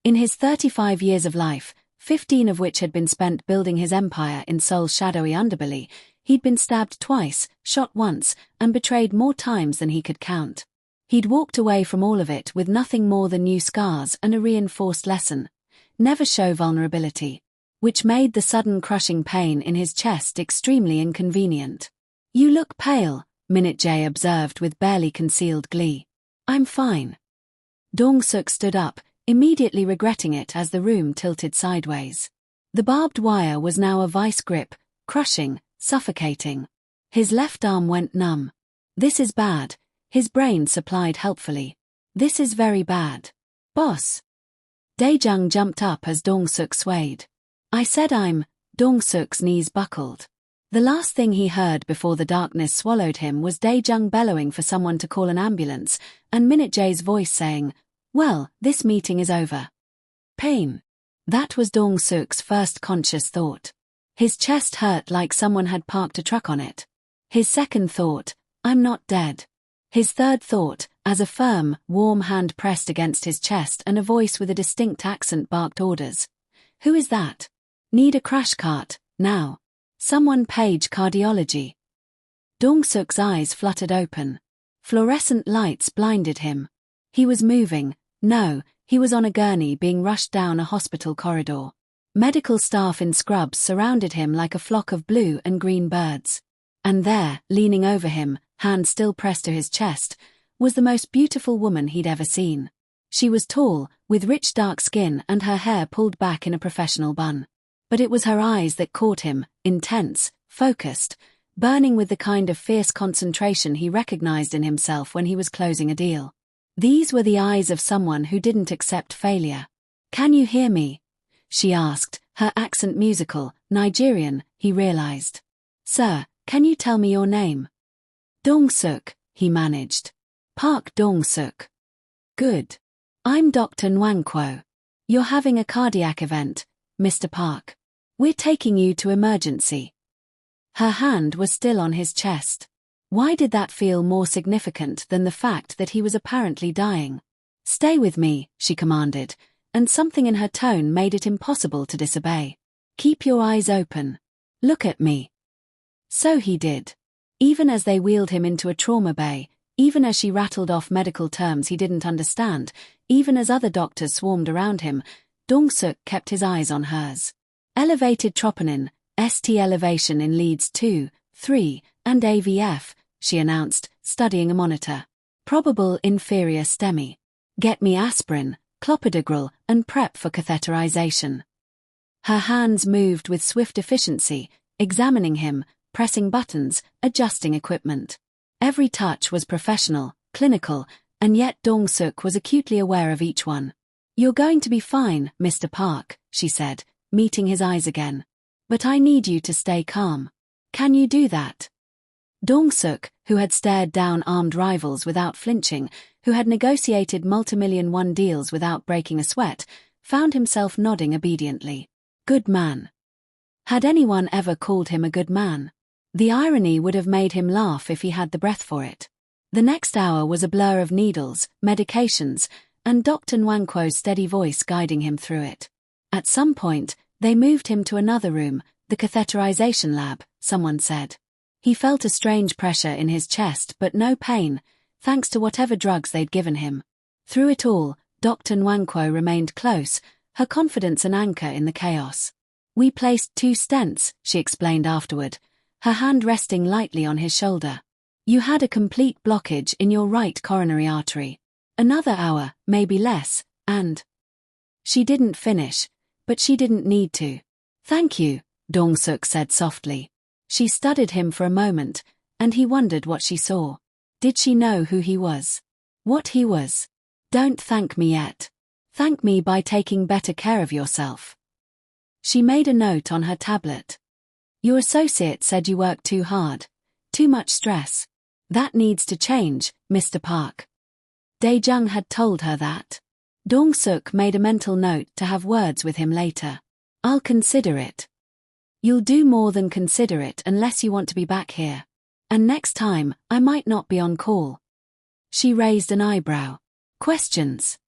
In his 35 years of life, 15 of which had been spent building his empire in Seoul's shadowy underbelly, he'd been stabbed twice, shot once, and betrayed more times than he could count. He'd walked away from all of it with nothing more than new scars and a reinforced lesson: never show vulnerability, which made the sudden crushing pain in his chest extremely inconvenient. "You look pale," Minute-jae observed with barely concealed glee. "I'm fine." Dong-suk stood up, immediately regretting it as the room tilted sideways. The barbed wire was now a vice grip, crushing, suffocating. His left arm went numb. "This is bad," his brain supplied helpfully. "This is very bad. Boss." Dae-jung jumped up as Dong-suk swayed. "I said I'm—" Dong-suk's knees buckled. The last thing he heard before the darkness swallowed him was Dae-jung bellowing for someone to call an ambulance, and Minute-jae's voice saying, "Well, this meeting is over." Pain. That was Dong-suk's first conscious thought. His chest hurt like someone had parked a truck on it. His second thought, "I'm not dead." His third thought, as a firm, warm hand pressed against his chest and a voice with a distinct accent barked orders. "Who is that? Need a crash cart, now. Someone page cardiology." Dong-suk's eyes fluttered open. Fluorescent lights blinded him. He was moving. No, he was on a gurney being rushed down a hospital corridor. Medical staff in scrubs surrounded him like a flock of blue and green birds. And there, leaning over him, hand still pressed to his chest, was the most beautiful woman he'd ever seen. She was tall, with rich dark skin and her hair pulled back in a professional bun. But it was her eyes that caught him, intense, focused, burning with the kind of fierce concentration he recognized in himself when he was closing a deal. These were the eyes of someone who didn't accept failure. "Can you hear me?" she asked, her accent musical, Nigerian, he realized. "Sir, can you tell me your name?" "Dong-suk," he managed. "Park Dong-suk." "Good. I'm Dr. Nwankwo. You're having a cardiac event, Mr. Park. We're taking you to emergency." Her hand was still on his chest. Why did that feel more significant than the fact that he was apparently dying? "Stay with me," she commanded, and something in her tone made it impossible to disobey. "Keep your eyes open. Look at me." So he did. Even as they wheeled him into a trauma bay, even as she rattled off medical terms he didn't understand, even as other doctors swarmed around him, Dong-suk kept his eyes on hers. "Elevated troponin, ST elevation in leads 2, 3, and AVF, she announced, studying a monitor. "Probable inferior STEMI. Get me aspirin, clopidogrel, and prep for catheterization." Her hands moved with swift efficiency, examining him, pressing buttons, adjusting equipment. Every touch was professional, clinical, and yet Dong-suk was acutely aware of each one. "You're going to be fine, Mr. Park," she said, meeting his eyes again. "But I need you to stay calm. Can you do that?" Dong-suk, who had stared down armed rivals without flinching, who had negotiated multimillion-won deals without breaking a sweat, found himself nodding obediently. Good man. Had anyone ever called him a good man? The irony would have made him laugh if he had the breath for it. The next hour was a blur of needles, medications, and Dr. Nwankwo's steady voice guiding him through it. At some point, they moved him to another room, the catheterization lab, someone said. He felt a strange pressure in his chest but no pain, thanks to whatever drugs they'd given him. Through it all, Dr. Nwankwo remained close, her confidence an anchor in the chaos. "We placed 2 stents, she explained afterward, her hand resting lightly on his shoulder. "You had a complete blockage in your right coronary artery. Another hour, maybe less, and—" She didn't finish, but she didn't need to. "Thank you," Dong-suk said softly. She studied him for a moment, and he wondered what she saw. Did she know who he was? What he was? "Don't thank me yet. Thank me by taking better care of yourself." She made a note on her tablet. "Your associate said you work too hard. Too much stress. That needs to change, Mr. Park." Dae-jung had told her that. Dong-suk made a mental note to have words with him later. "I'll consider it." "You'll do more than consider it unless you want to be back here. And next time, I might not be on call." She raised an eyebrow. "Questions?"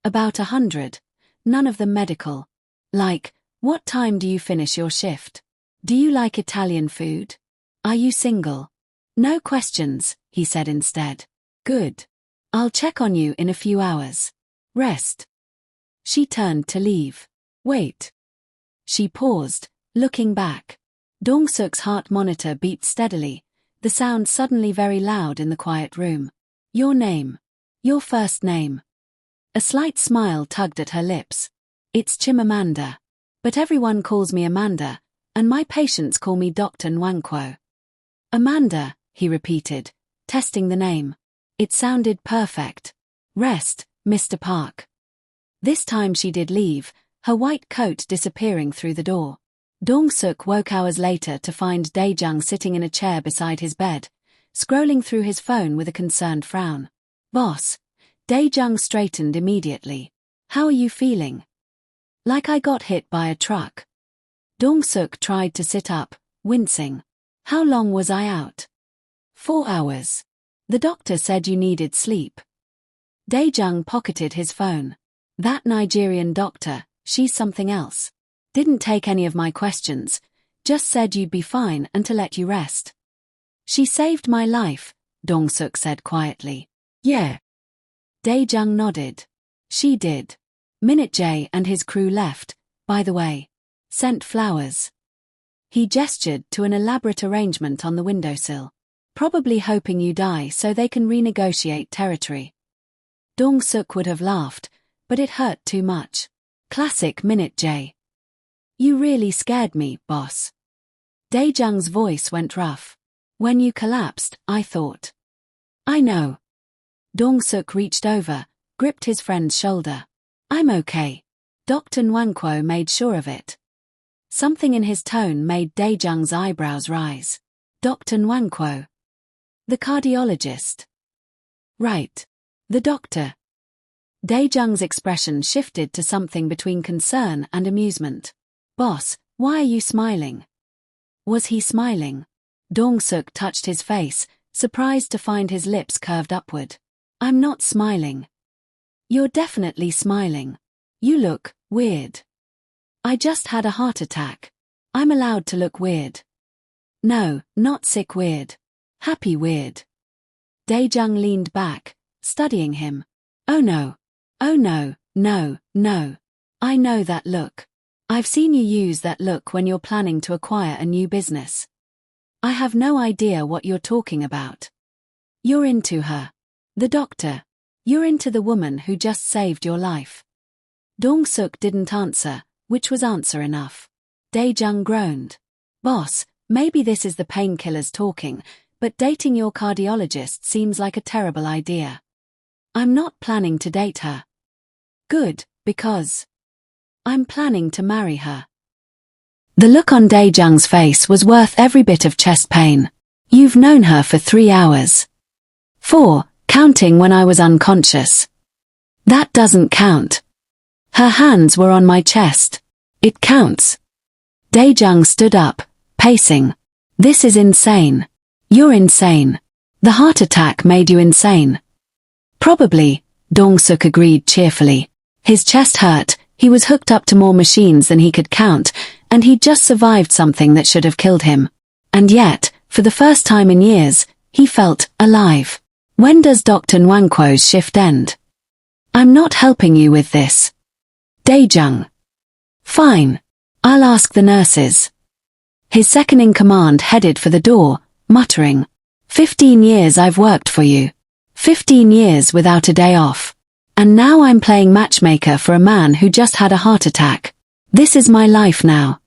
"About 100. None of them medical. Like, what time do you finish your shift? Do you like Italian food? Are you single? No questions, he said instead. Good. I'll check on you in a few hours. Rest. She turned to leave. Wait. She paused, looking back. Dong-suk's heart monitor beeped steadily, the sound suddenly very loud in the quiet room. Your name. Your first name. A slight smile tugged at her lips. It's Chimamanda. But everyone calls me Amanda, and my patients call me Dr. Nwankwo. Amanda, he repeated, testing the name. It sounded perfect. Rest, Mr. Park. This time she did leave, her white coat disappearing through the door. Dong-suk woke hours later to find Dae-jung sitting in a chair beside his bed, scrolling through his phone with a concerned frown. Boss. Dae-jung straightened immediately. How are you feeling? Like I got hit by a truck. Dong-suk tried to sit up, wincing. How long was I out? 4 hours. The doctor said you needed sleep. Dae-jung pocketed his phone. That Nigerian doctor, she's something else. Didn't take any of my questions, just said you'd be fine and to let you rest. She saved my life, Dong-suk said quietly. Yeah. Dae-jung nodded. She did. Minute J and his crew left, by the way. Sent flowers. He gestured to an elaborate arrangement on the windowsill. Probably hoping you die so they can renegotiate territory. Dong-suk would have laughed, but it hurt too much. Classic Minute J. You really scared me, boss. Dae-jung's voice went rough. When you collapsed, I thought. I know. Dong-suk reached over, gripped his friend's shoulder. I'm okay. Dr. Nwankwo made sure of it. Something in his tone made Dae-jung's eyebrows rise. Dr. Nwankwo. The cardiologist. Right. The doctor. Dae-jung's expression shifted to something between concern and amusement. Boss, why are you smiling? Was he smiling? Dong-suk touched his face, surprised to find his lips curved upward. I'm not smiling. You're definitely smiling. You look weird. I just had a heart attack. I'm allowed to look weird. No, not sick weird. Happy weird. Dae-jung leaned back, studying him. Oh no. Oh no, no, no. I know that look. I've seen you use that look when you're planning to acquire a new business. I have no idea what you're talking about. You're into her. The doctor. You're into the woman who just saved your life. Dong-suk didn't answer, which was answer enough. Dae-jung groaned. Boss, maybe this is the painkillers talking, but dating your cardiologist seems like a terrible idea. I'm not planning to date her. Good, because I'm planning to marry her. The look on Dae-jung's face was worth every bit of chest pain. You've known her for 3 hours. 4, counting when I was unconscious. That doesn't count. Her hands were on my chest. It counts. Dae-jung stood up, pacing. This is insane. You're insane. The heart attack made you insane. Probably, Dong-suk agreed cheerfully. His chest hurt, he was hooked up to more machines than he could count, and he'd just survived something that should have killed him. And yet, for the first time in years, he felt alive. When does Dr. Nwankwo's shift end? I'm not helping you with this. Dae-jung. Fine. I'll ask the nurses. His second-in-command headed for the door, muttering, 15 years I've worked for you. 15 years without a day off. And now I'm playing matchmaker for a man who just had a heart attack. This is my life now.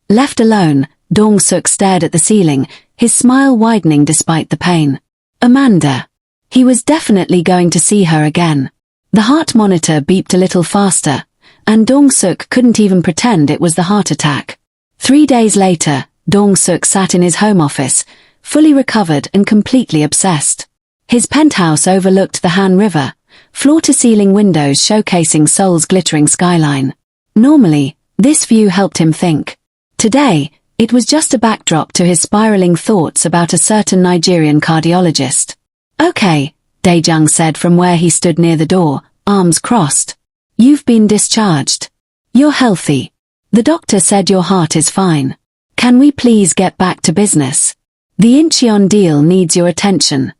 Left alone, Dong-suk stared at the ceiling, his smile widening despite the pain. Amanda. He was definitely going to see her again. The heart monitor beeped a little faster, and Dong-suk couldn't even pretend it was the heart attack. 3 days later, Dong-suk sat in his home office, fully recovered and completely obsessed. His penthouse overlooked the Han River, floor-to-ceiling windows showcasing Seoul's glittering skyline. Normally, this view helped him think. Today, it was just a backdrop to his spiraling thoughts about a certain Nigerian cardiologist. Okay, Dae-jung said from where he stood near the door, arms crossed. You've been discharged. You're healthy. The doctor said your heart is fine. Can we please get back to business? The Incheon deal needs your attention.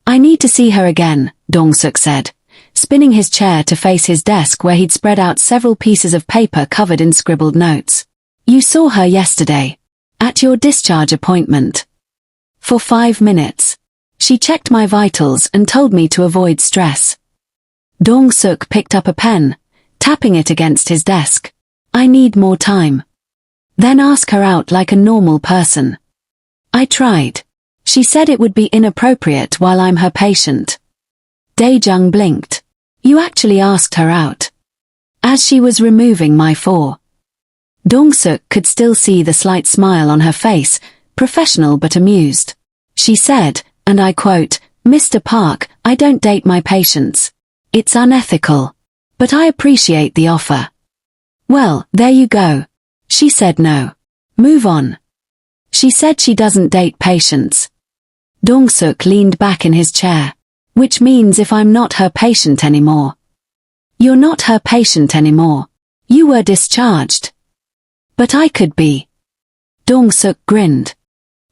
I need to see her again, Dong-suk said, spinning his chair to face his desk where he'd spread out several pieces of paper covered in scribbled notes. You saw her yesterday. At your discharge appointment. For 5 minutes. She checked my vitals and told me to avoid stress. Dong-suk picked up a pen, tapping it against his desk. I need more time. Then ask her out like a normal person. I tried. She said it would be inappropriate while I'm her patient. Dae-jung blinked. You actually asked her out. As she was removing my four. Dong-suk could still see the slight smile on her face, professional but amused. She said, and I quote, Mr. Park, I don't date my patients. It's unethical. But I appreciate the offer. Well, there you go. She said no. Move on. She said she doesn't date patients. Dong-suk leaned back in his chair. Which means if I'm not her patient anymore. You're not her patient anymore. You were discharged. But I could be. Dong-suk grinned.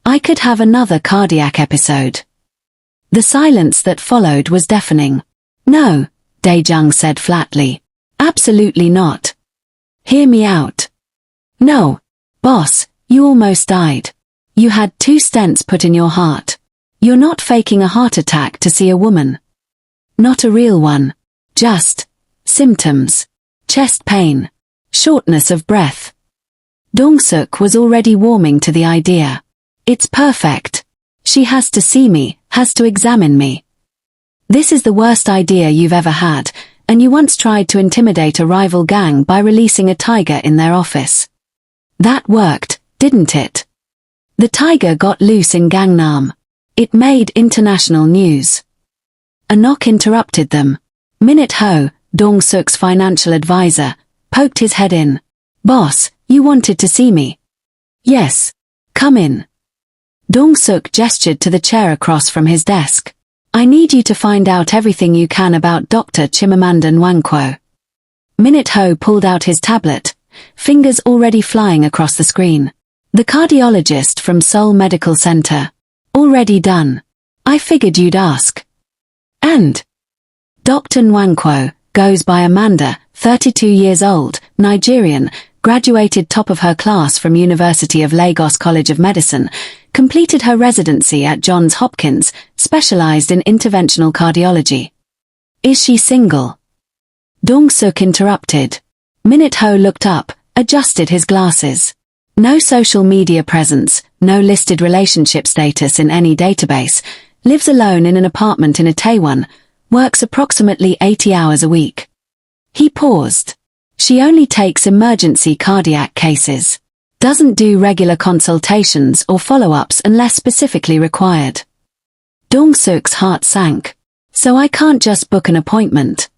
I could have another cardiac episode. The silence that followed was deafening. No, Dae-jung said flatly. Absolutely not. Hear me out. No. Boss, you almost died. You had 2 stents put in your heart. You're not faking a heart attack to see a woman. Not a real one. Just symptoms. Chest pain. Shortness of breath. Dong-suk was already warming to the idea. It's perfect. She has to see me, has to examine me. This is the worst idea you've ever had, and you once tried to intimidate a rival gang by releasing a tiger in their office. That worked, didn't it? The tiger got loose in Gangnam. It made international news. A knock interrupted them. Minute Ho, Dong-suk's financial advisor, poked his head in. Boss, you wanted to see me. Yes. Come in. Dong-suk gestured to the chair across from his desk. I need you to find out everything you can about Dr. Chimamanda Nwankwo. Minute Ho pulled out his tablet, fingers already flying across the screen. The cardiologist from Seoul Medical Center. Already done. I figured you'd ask. And? Dr. Nwankwo, goes by Amanda, 32 years old, Nigerian, graduated top of her class from University of Lagos College of Medicine, completed her residency at Johns Hopkins, specialized in interventional cardiology. Is she single? Dong-suk interrupted. Minute Ho looked up, adjusted his glasses. No social media presence, no listed relationship status in any database, lives alone in an apartment in Itaewon, works approximately 80 hours a week. He paused. She only takes emergency cardiac cases. Doesn't do regular consultations or follow-ups unless specifically required. Dong-suk's heart sank. So I can't just book an appointment.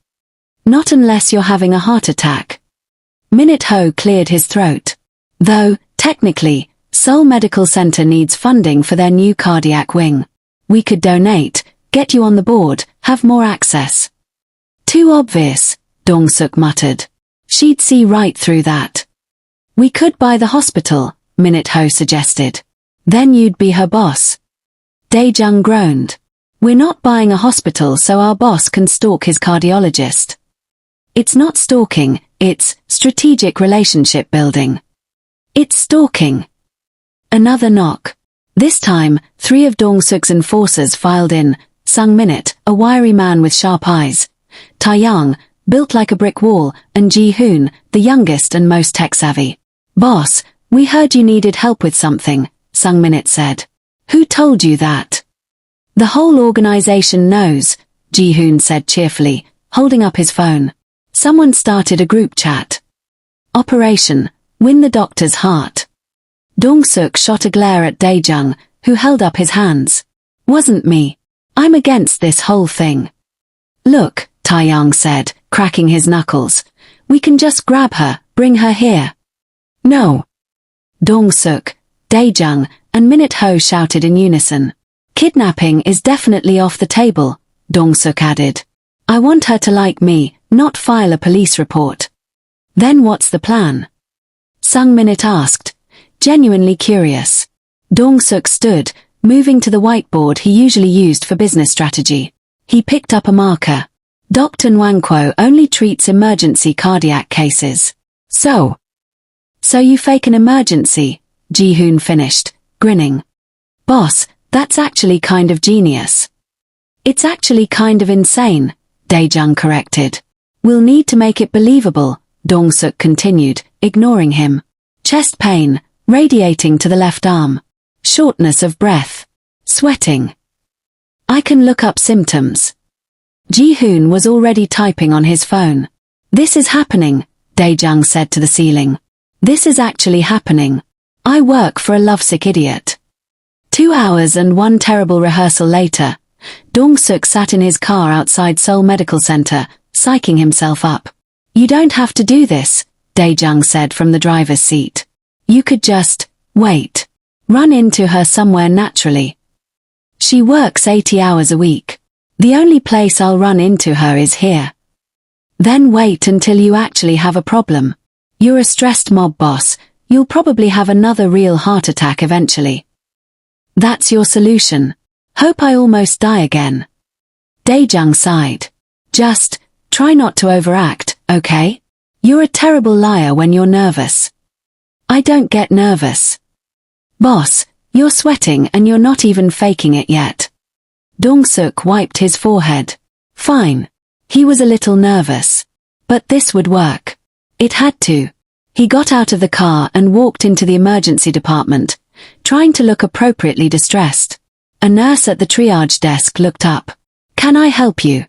Not unless you're having a heart attack. Minute Ho cleared his throat. Though, technically, Seoul Medical Center needs funding for their new cardiac wing. We could donate, get you on the board, have more access. Too obvious, Dong-suk muttered. She'd see right through that. We could buy the hospital, Minute Ho suggested. Then you'd be her boss. Dae-jung groaned. We're not buying a hospital so our boss can stalk his cardiologist. It's not stalking, it's strategic relationship building. It's stalking. Another knock. This time, 3 of Dong-suk's enforcers filed in, Sung Minute, a wiry man with sharp eyes, Tae-young, built like a brick wall, and Ji-hoon, the youngest and most tech-savvy. Boss, we heard you needed help with something, Sung Minute said. Who told you that? The whole organization knows, Ji-hoon said cheerfully, holding up his phone. Someone started a group chat. Operation, Win the Doctor's Heart. Dong-suk shot a glare at Dae-jung, who held up his hands. Wasn't me. I'm against this whole thing. Look, Tae-young said, cracking his knuckles. We can just grab her, bring her here. No. Dong-suk, Dae-jung, and Minute Ho shouted in unison. Kidnapping is definitely off the table, Dong-suk added. I want her to like me, not file a police report. Then what's the plan? Sung Minute asked, genuinely curious. Dong-suk stood, moving to the whiteboard he usually used for business strategy. He picked up a marker. Dr. Nwankwo only treats emergency cardiac cases. So you fake an emergency, Ji-hoon finished, grinning. Boss, that's actually kind of genius. It's actually kind of insane, Dae-jung corrected. We'll need to make it believable, Dong-suk continued, ignoring him. Chest pain, radiating to the left arm. Shortness of breath. Sweating. I can look up symptoms. Ji-hoon was already typing on his phone. This is happening, Dae-jung said to the ceiling. This is actually happening. I work for a lovesick idiot. 2 hours and one terrible rehearsal later, Dong-suk sat in his car outside Seoul Medical Center, psyching himself up. You don't have to do this, Dae-jung said from the driver's seat. You could just wait. Run into her somewhere naturally. She works 80 hours a week. The only place I'll run into her is here. Then wait until you actually have a problem. You're a stressed mob boss, you'll probably have another real heart attack eventually. That's your solution. Hope I almost die again. Dae-jung sighed. Just try not to overact, okay? You're a terrible liar when you're nervous. I don't get nervous. Boss, you're sweating and you're not even faking it yet. Dong-suk wiped his forehead. Fine. He was a little nervous. But this would work. It had to. He got out of the car and walked into the emergency department, trying to look appropriately distressed. A nurse at the triage desk looked up. Can I help you?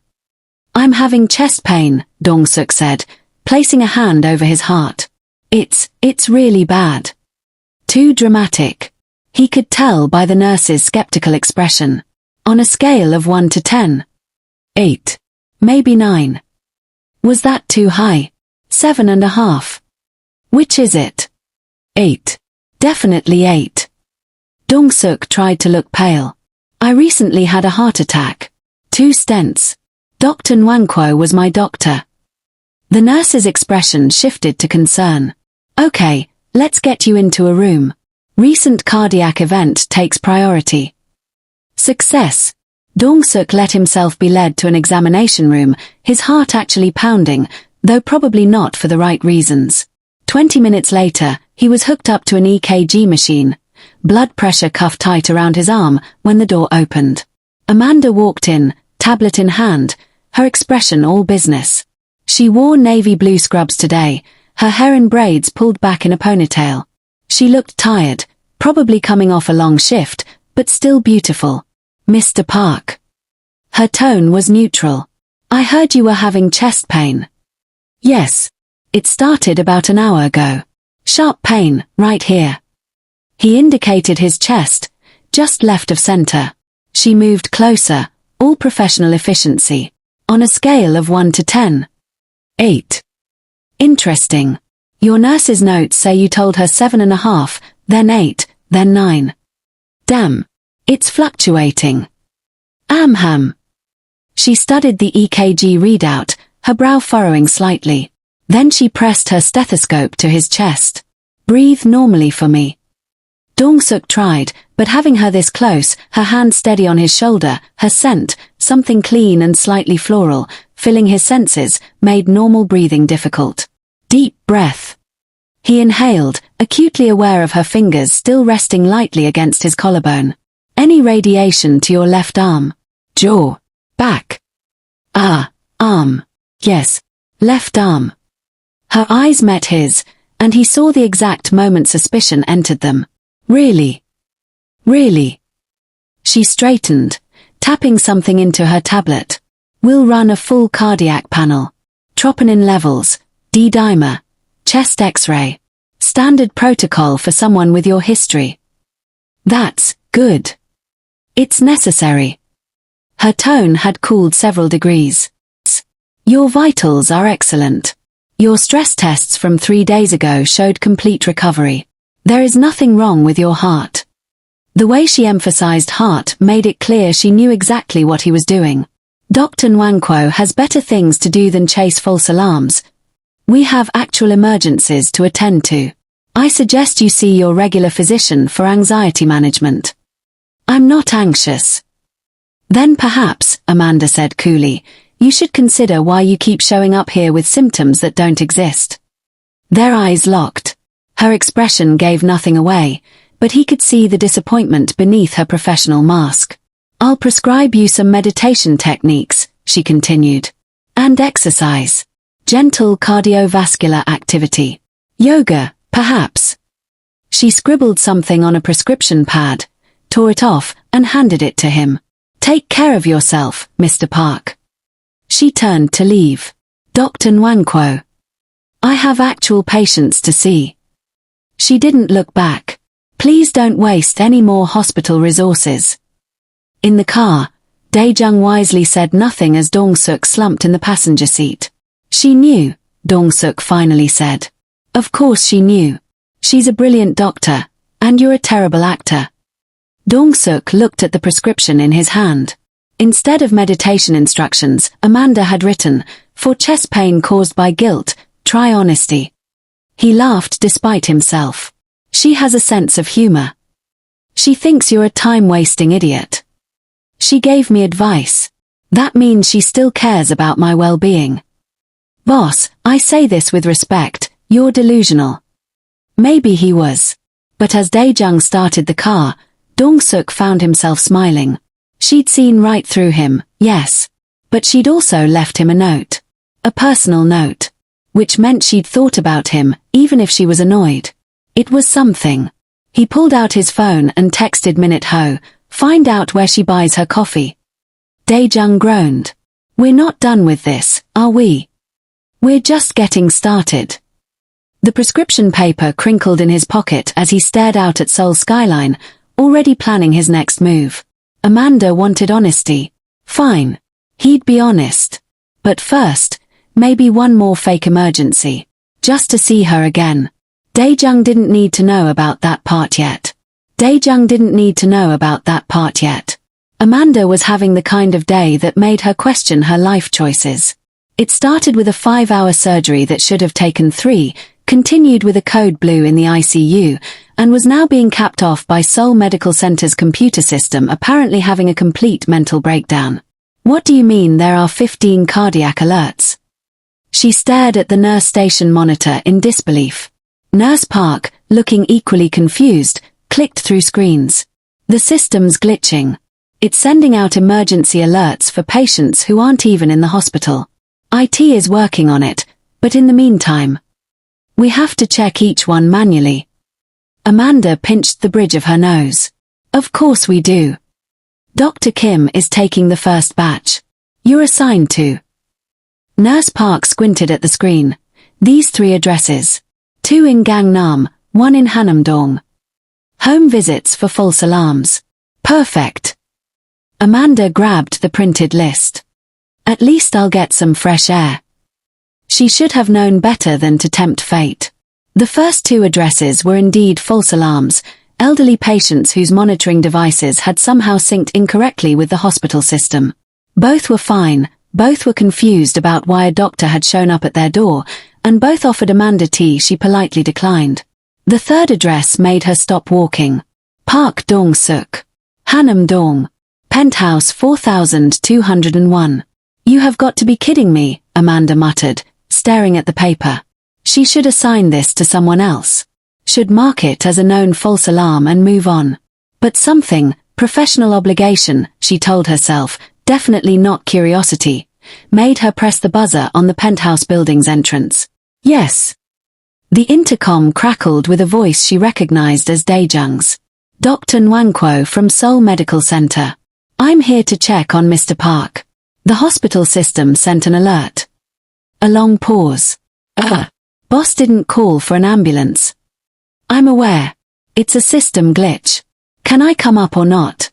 I'm having chest pain, Dong-suk said, placing a hand over his heart. It's really bad. Too dramatic. He could tell by the nurse's skeptical expression. On a scale of 1 to 10. 8. Maybe 9. Was that too high? 7.5. Which is it? 8. Definitely 8. Dong-suk tried to look pale. I recently had a heart attack. 2 stents. Dr. Nwankwo was my doctor. The nurse's expression shifted to concern. Okay, let's get you into a room. Recent cardiac event takes priority. Success. Dong-suk let himself be led to an examination room, his heart actually pounding, though probably not for the right reasons. 20 minutes later, he was hooked up to an EKG machine, blood pressure cuffed tight around his arm when the door opened. Amanda walked in, tablet in hand, her expression all business. She wore navy blue scrubs today, her hair in braids pulled back in a ponytail. She looked tired, probably coming off a long shift, but still beautiful. Mr. Park. Her tone was neutral. I heard you were having chest pain. Yes. It started about an hour ago. Sharp pain, right here. He indicated his chest, just left of center. She moved closer, all professional efficiency. On a scale of 1 to 10. 8. Interesting. Your nurse's notes say you told her 7.5, then 8, then 9. Damn. It's fluctuating. Amham. She studied the EKG readout, her brow furrowing slightly. Then she pressed her stethoscope to his chest. Breathe normally for me. Dong-suk tried, but having her this close, her hand steady on his shoulder, her scent, something clean and slightly floral, filling his senses, made normal breathing difficult. Deep breath. He inhaled, acutely aware of her fingers still resting lightly against his collarbone. Any radiation to your left arm? Jaw. Back. Arm. Yes. Left arm. Her eyes met his, and he saw the exact moment suspicion entered them. Really? Really? She straightened, tapping something into her tablet. We'll run a full cardiac panel. Troponin levels, D-dimer, chest X-ray. Standard protocol for someone with your history. That's good. It's necessary. Her tone had cooled several degrees. Your vitals are excellent. Your stress tests from 3 days ago showed complete recovery. There is nothing wrong with your heart. The way she emphasized heart made it clear she knew exactly what he was doing. Dr. Nwankwo has better things to do than chase false alarms. We have actual emergencies to attend to. I suggest you see your regular physician for anxiety management. I'm not anxious. Then perhaps, Amanda said coolly, you should consider why you keep showing up here with symptoms that don't exist. Their eyes locked. Her expression gave nothing away, but he could see the disappointment beneath her professional mask. I'll prescribe you some meditation techniques, she continued. And exercise. Gentle cardiovascular activity. Yoga, perhaps. She scribbled something on a prescription pad, tore it off, and handed it to him. Take care of yourself, Mr. Park. She turned to leave. Dr. Nwankwo. I have actual patients to see. She didn't look back. Please don't waste any more hospital resources. In the car, Dae-jung wisely said nothing as Dong-suk slumped in the passenger seat. She knew, Dong-suk finally said. Of course she knew. She's a brilliant doctor, and you're a terrible actor. Dong-suk looked at the prescription in his hand. Instead of meditation instructions, Amanda had written, for chest pain caused by guilt, try honesty. He laughed despite himself. She has a sense of humor. She thinks you're a time-wasting idiot. She gave me advice. That means she still cares about my well-being. Boss, I say this with respect, you're delusional. Maybe he was. But as Dae-jung started the car, Dong-suk found himself smiling. She'd seen right through him, yes. But she'd also left him a note. A personal note. Which meant she'd thought about him, even if she was annoyed. It was something. He pulled out his phone and texted Minute Ho, find out where she buys her coffee. Dae-jung groaned. We're not done with this, are we? We're just getting started. The prescription paper crinkled in his pocket as he stared out at Seoul skyline, already planning his next move. Amanda wanted honesty. Fine. He'd be honest. But first, maybe one more fake emergency. Just to see her again. Dae-jung didn't need to know about that part yet. Dae-jung didn't need to know about that part yet. Amanda was having the kind of day that made her question her life choices. It started with a 5-hour surgery that should have taken 3, continued with a code blue in the ICU, and was now being capped off by Seoul Medical Center's computer system apparently having a complete mental breakdown. What do you mean there are 15 cardiac alerts? She stared at the nurse station monitor in disbelief. Nurse Park, looking equally confused, clicked through screens. The system's glitching. It's sending out emergency alerts for patients who aren't even in the hospital. IT is working on it, but in the meantime, we have to check each one manually. Amanda pinched the bridge of her nose. Of course we do. Dr. Kim is taking the first batch. You're assigned to. Nurse Park squinted at the screen. These 3 addresses. 2 in Gangnam, 1 in Hanam-dong. Home visits for false alarms. Perfect. Amanda grabbed the printed list. At least I'll get some fresh air. She should have known better than to tempt fate. The first 2 addresses were indeed false alarms, elderly patients whose monitoring devices had somehow synced incorrectly with the hospital system. Both were fine, both were confused about why a doctor had shown up at their door, and both offered Amanda tea she politely declined. The third address made her stop walking. Park Dong-suk. Hanam-dong. Penthouse 4201. You have got to be kidding me, Amanda muttered, staring at the paper. She should assign this to someone else. Should mark it as a known false alarm and move on. But something, professional obligation, she told herself, definitely not curiosity, made her press the buzzer on the penthouse building's entrance. Yes. The intercom crackled with a voice she recognized as Dae-jung's. Dr. Nwankwo from Seoul Medical Center. I'm here to check on Mr. Park. The hospital system sent an alert. A long pause. Boss didn't call for an ambulance. I'm aware. It's a system glitch. Can I come up or not?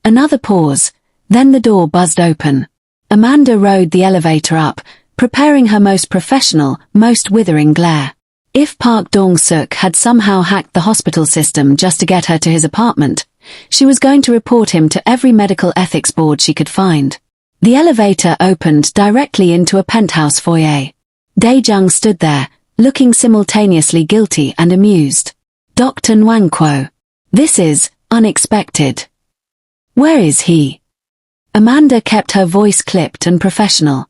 Another pause, then the door buzzed open. Amanda rode the elevator up, preparing her most professional, most withering glare. If Park Dong-suk had somehow hacked the hospital system just to get her to his apartment, she was going to report him to every medical ethics board she could find. The elevator opened directly into a penthouse foyer. Dae-jung stood there, looking simultaneously guilty and amused. Dr. Nwankwo. This is unexpected. Where is he? Amanda kept her voice clipped and professional.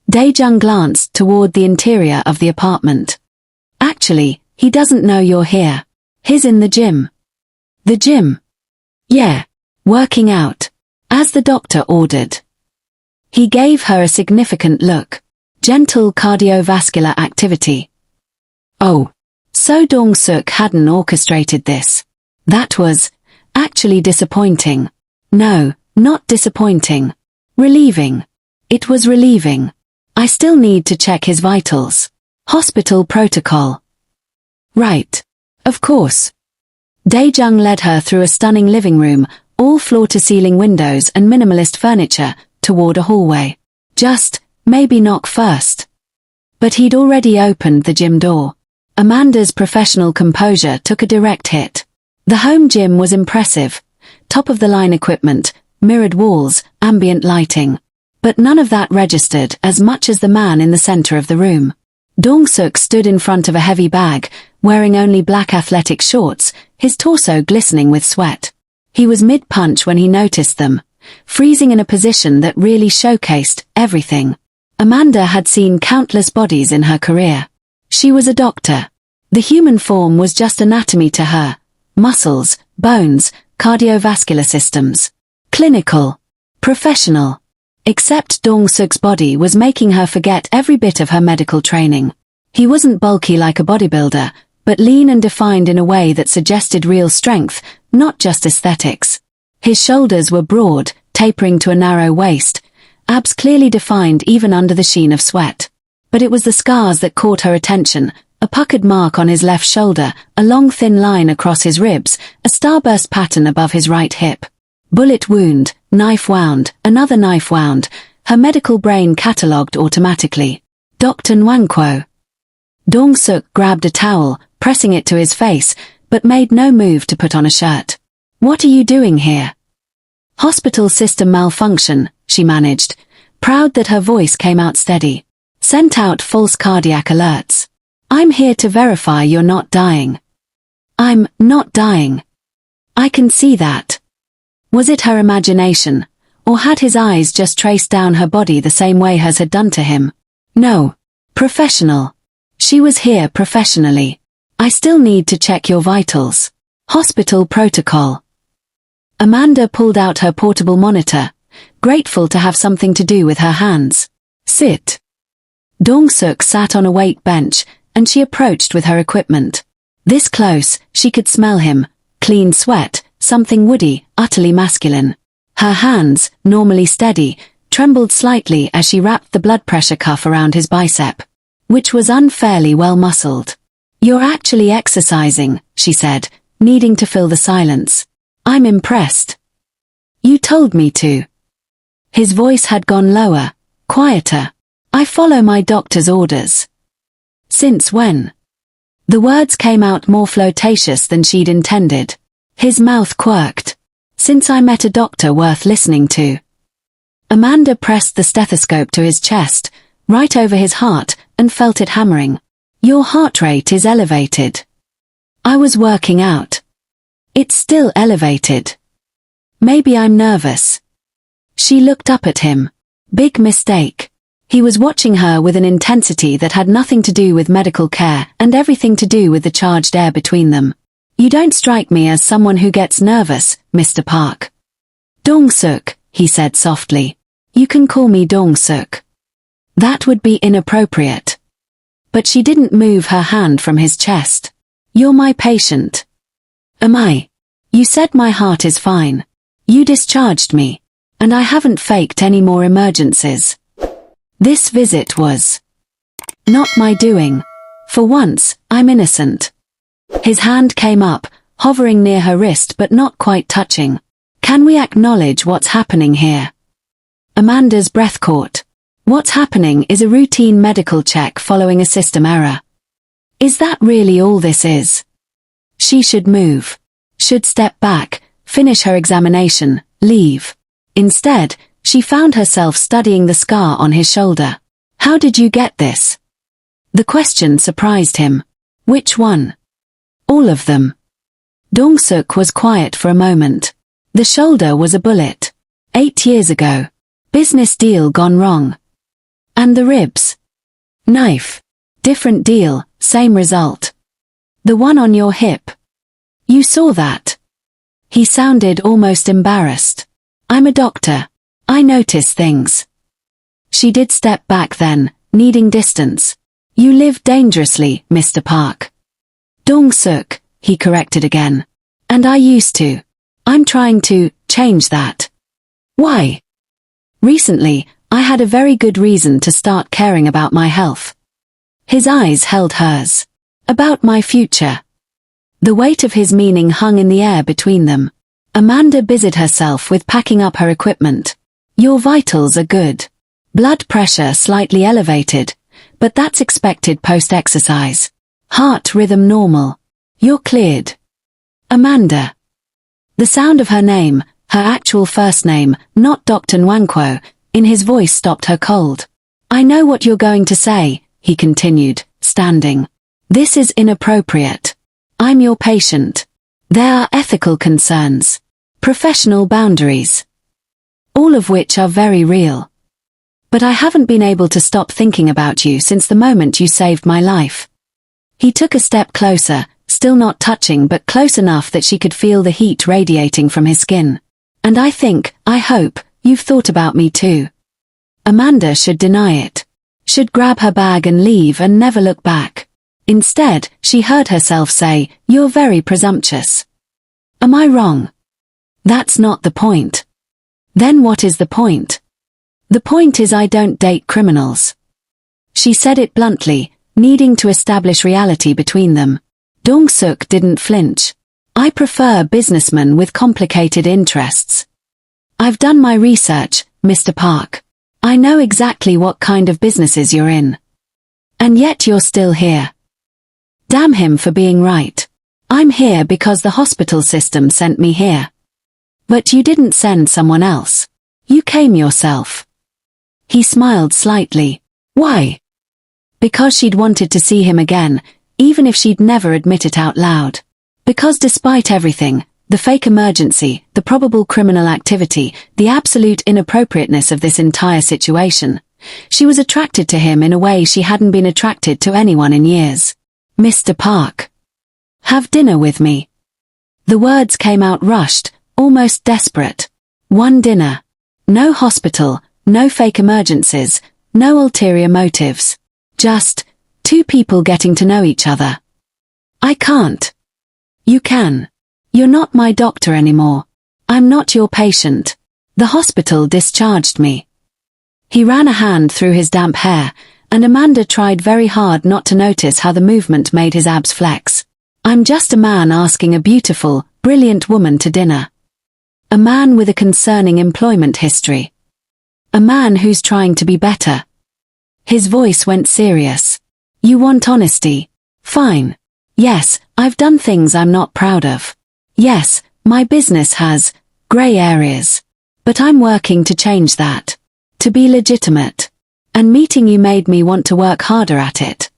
Dae-jung glanced toward the interior of the apartment. Actually, he doesn't know you're here. He's in the gym. The gym? Yeah. Working out. As the doctor ordered. He gave her a significant look. Gentle cardiovascular activity. Oh. So Dong-suk hadn't orchestrated this. That was actually disappointing. No, not disappointing. Relieving. It was relieving. I still need to check his vitals. Hospital protocol. Right. Of course. Dae-jung led her through a stunning living room, all floor-to-ceiling windows and minimalist furniture, toward a hallway. Just, maybe knock first. But he'd already opened the gym door. Amanda's professional composure took a direct hit. The home gym was impressive. Top-of-the-line equipment, mirrored walls, ambient lighting. But none of that registered as much as the man in the center of the room. Dong-suk stood in front of a heavy bag, wearing only black athletic shorts, his torso glistening with sweat. He was mid-punch when he noticed them, freezing in a position that really showcased everything. Amanda had seen countless bodies in her career. She was a doctor. The human form was just anatomy to her. Muscles, bones, cardiovascular systems. Clinical. Professional. Except Dong-suk's body was making her forget every bit of her medical training. He wasn't bulky like a bodybuilder, but lean and defined in a way that suggested real strength, not just aesthetics. His shoulders were broad, tapering to a narrow waist, abs clearly defined even under the sheen of sweat. But it was the scars that caught her attention, a puckered mark on his left shoulder, a long thin line across his ribs, a starburst pattern above his right hip. Bullet wound, knife wound, another knife wound, her medical brain catalogued automatically. Dr. Nwankwo. Dong-suk grabbed a towel, pressing it to his face, but made no move to put on a shirt. What are you doing here? Hospital system malfunction, she managed, proud that her voice came out steady. Sent out false cardiac alerts. I'm here to verify you're not dying. I'm not dying. I can see that. Was it her imagination, or had his eyes just traced down her body the same way hers had done to him? No. Professional. She was here professionally. I still need to check your vitals. Hospital protocol. Amanda pulled out her portable monitor, grateful to have something to do with her hands. Sit. Dong-suk sat on a weight bench, and she approached with her equipment. This close, she could smell him, clean sweat, something woody, utterly masculine. Her hands, normally steady, trembled slightly as she wrapped the blood pressure cuff around his bicep, which was unfairly well muscled. You're actually exercising, she said, needing to fill the silence. I'm impressed. You told me to. His voice had gone lower, quieter. I follow my doctor's orders. Since when? The words came out more flirtatious than she'd intended. His mouth quirked. Since I met a doctor worth listening to. Amanda pressed the stethoscope to his chest, right over his heart, and felt it hammering. Your heart rate is elevated. I was working out. It's still elevated. Maybe I'm nervous. She looked up at him. Big mistake. He was watching her with an intensity that had nothing to do with medical care and everything to do with the charged air between them. You don't strike me as someone who gets nervous, Mr. Park. Dong-suk, he said softly. You can call me Dong-suk. That would be inappropriate. But she didn't move her hand from his chest. You're my patient. Am I? You said my heart is fine. You discharged me. And I haven't faked any more emergencies. This visit was not my doing. For once, I'm innocent. His hand came up, hovering near her wrist but not quite touching. Can we acknowledge what's happening here? Amanda's breath caught. What's happening is a routine medical check following a system error. Is that really all this is? She should move. Should step back, finish her examination, leave. Instead, she found herself studying the scar on his shoulder. How did you get this? The question surprised him. Which one? All of them. Dong-suk was quiet for a moment. The shoulder was a bullet. 8 years ago. Business deal gone wrong. And the ribs? Knife. Different deal, same result. The one on your hip. You saw that? He sounded almost embarrassed. I'm a doctor. I notice things. She did step back then, needing distance. You live dangerously, Mr. Park. Dong-suk, he corrected again. And I used to. I'm trying to change that. Why? Recently, I had a very good reason to start caring about my health. His eyes held hers. About my future. The weight of his meaning hung in the air between them. Amanda busied herself with packing up her equipment. Your vitals are good. Blood pressure slightly elevated, but that's expected post-exercise. Heart rhythm normal. You're cleared. Amanda. The sound of her name, her actual first name, not Dr. Nwankwo, in his voice stopped her cold. I know what you're going to say, he continued, standing. This is inappropriate. I'm your patient. There are ethical concerns. Professional boundaries. All of which are very real. But I haven't been able to stop thinking about you since the moment you saved my life. He took a step closer, still not touching but close enough that she could feel the heat radiating from his skin. And I hope, you've thought about me too. Amanda should deny it. Should grab her bag and leave and never look back. Instead, she heard herself say, you're very presumptuous. Am I wrong? That's not the point. Then what is the point? The point is I don't date criminals. She said it bluntly, needing to establish reality between them. Dong-suk didn't flinch. I prefer businessmen with complicated interests. I've done my research, Mr. Park. I know exactly what kind of businesses you're in. And yet you're still here. Damn him for being right. I'm here because the hospital system sent me here. But you didn't send someone else. You came yourself. He smiled slightly. Why? Because she'd wanted to see him again, even if she'd never admit it out loud. Because despite everything, the fake emergency, the probable criminal activity, the absolute inappropriateness of this entire situation, she was attracted to him in a way she hadn't been attracted to anyone in years. Mr. Park. Have dinner with me. The words came out rushed, almost desperate. One dinner. No hospital, no fake emergencies, no ulterior motives. Just, two people getting to know each other. I can't. You can. You're not my doctor anymore. I'm not your patient. The hospital discharged me. He ran a hand through his damp hair, and Amanda tried very hard not to notice how the movement made his abs flex. I'm just a man asking a beautiful, brilliant woman to dinner. A man with a concerning employment history. A man who's trying to be better. His voice went serious. You want honesty? Fine. Yes, I've done things I'm not proud of. Yes, my business has grey areas. But I'm working to change that. To be legitimate. And meeting you made me want to work harder at it.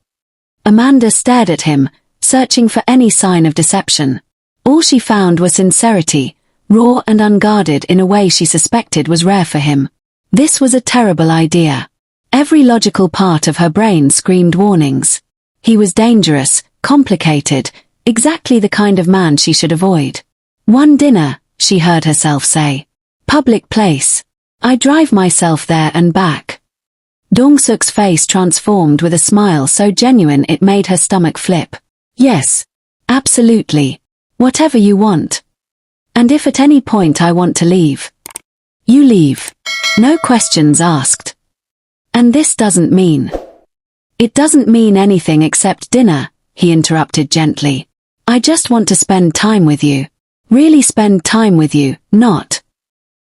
Amanda stared at him, searching for any sign of deception. All she found was sincerity, raw and unguarded in a way she suspected was rare for him. This was a terrible idea. Every logical part of her brain screamed warnings. He was dangerous, complicated, exactly the kind of man she should avoid. One dinner, she heard herself say. Public place. I drive myself there and back. Dong-suk's face transformed with a smile so genuine it made her stomach flip. Yes. Absolutely. Whatever you want. And if at any point I want to leave, you leave. No questions asked. And this doesn't mean. It doesn't mean anything except dinner, he interrupted gently. I just want to spend time with you. Really spend time with you, not.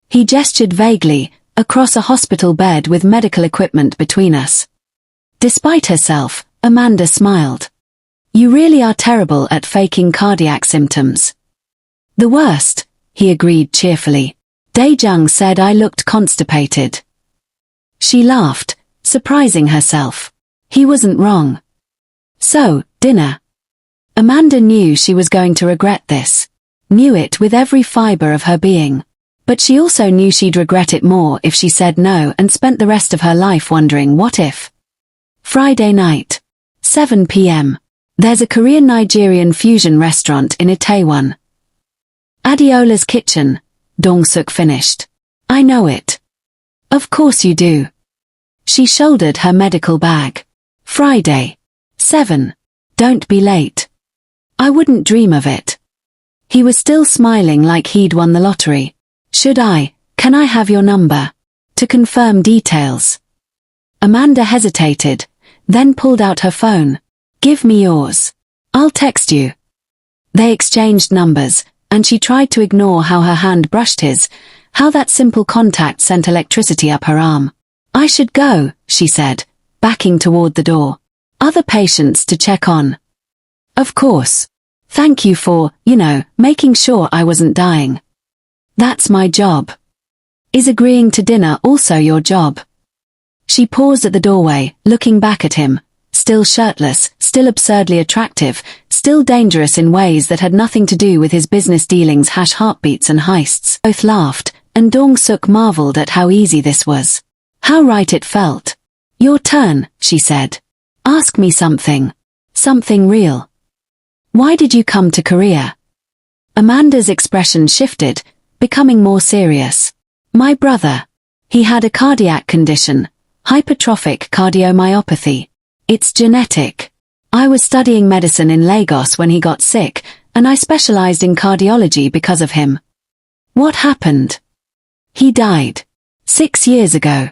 He gestured vaguely, across a hospital bed with medical equipment between us. Despite herself, Amanda smiled. You really are terrible at faking cardiac symptoms. The worst, he agreed cheerfully. Daejung said I looked constipated. She laughed, surprising herself. He wasn't wrong. So, dinner. Amanda knew she was going to regret this. Knew it with every fiber of her being. But she also knew she'd regret it more if she said no and spent the rest of her life wondering what if. Friday night. 7 p.m. There's a Korean Nigerian fusion restaurant in Itaewon. Adeola's kitchen, Dong-suk finished. I know it. Of course you do. She shouldered her medical bag. Friday. 7. Don't be late. I wouldn't dream of it. He was still smiling like he'd won the lottery. Can I have your number? To confirm details. Amanda hesitated, then pulled out her phone. Give me yours. I'll text you. They exchanged numbers, and she tried to ignore how her hand brushed his, how that simple contact sent electricity up her arm. I should go, she said, backing toward the door. Other patients to check on. Of course. Thank you for, making sure I wasn't dying. That's my job. Is agreeing to dinner also your job? She paused at the doorway, looking back at him, still shirtless, still absurdly attractive, still dangerous in ways that had nothing to do with his business dealings, heartbeats and heists. Both laughed, and Dong-suk marveled at how easy this was. How right it felt. Your turn, she said. Ask me something. Something real. Why did you come to Korea? Amanda's expression shifted, becoming more serious. My brother. He had a cardiac condition, hypertrophic cardiomyopathy. It's genetic. I was studying medicine in Lagos when he got sick, and I specialized in cardiology because of him. What happened? He died. 6 years ago.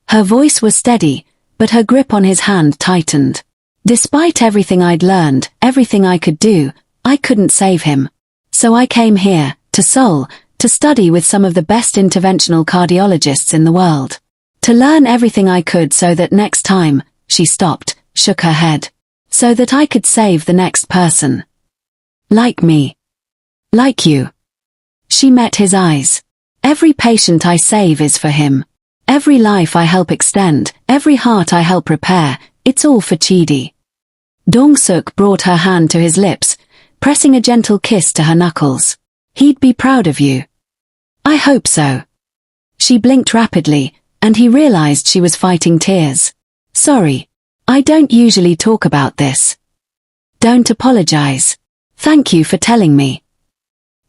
Her voice was steady, but her grip on his hand tightened. Despite everything I'd learned, everything I could do, I couldn't save him. So I came here, to Seoul, to study with some of the best interventional cardiologists in the world. To learn everything I could so that next time, she stopped, shook her head. So that I could save the next person. Like me. Like you. She met his eyes. Every patient I save is for him. Every life I help extend, every heart I help repair, it's all for Chidi. Dong-suk brought her hand to his lips, pressing a gentle kiss to her knuckles. He'd be proud of you. I hope so. She blinked rapidly, and he realized she was fighting tears. Sorry. I don't usually talk about this. Don't apologize. Thank you for telling me.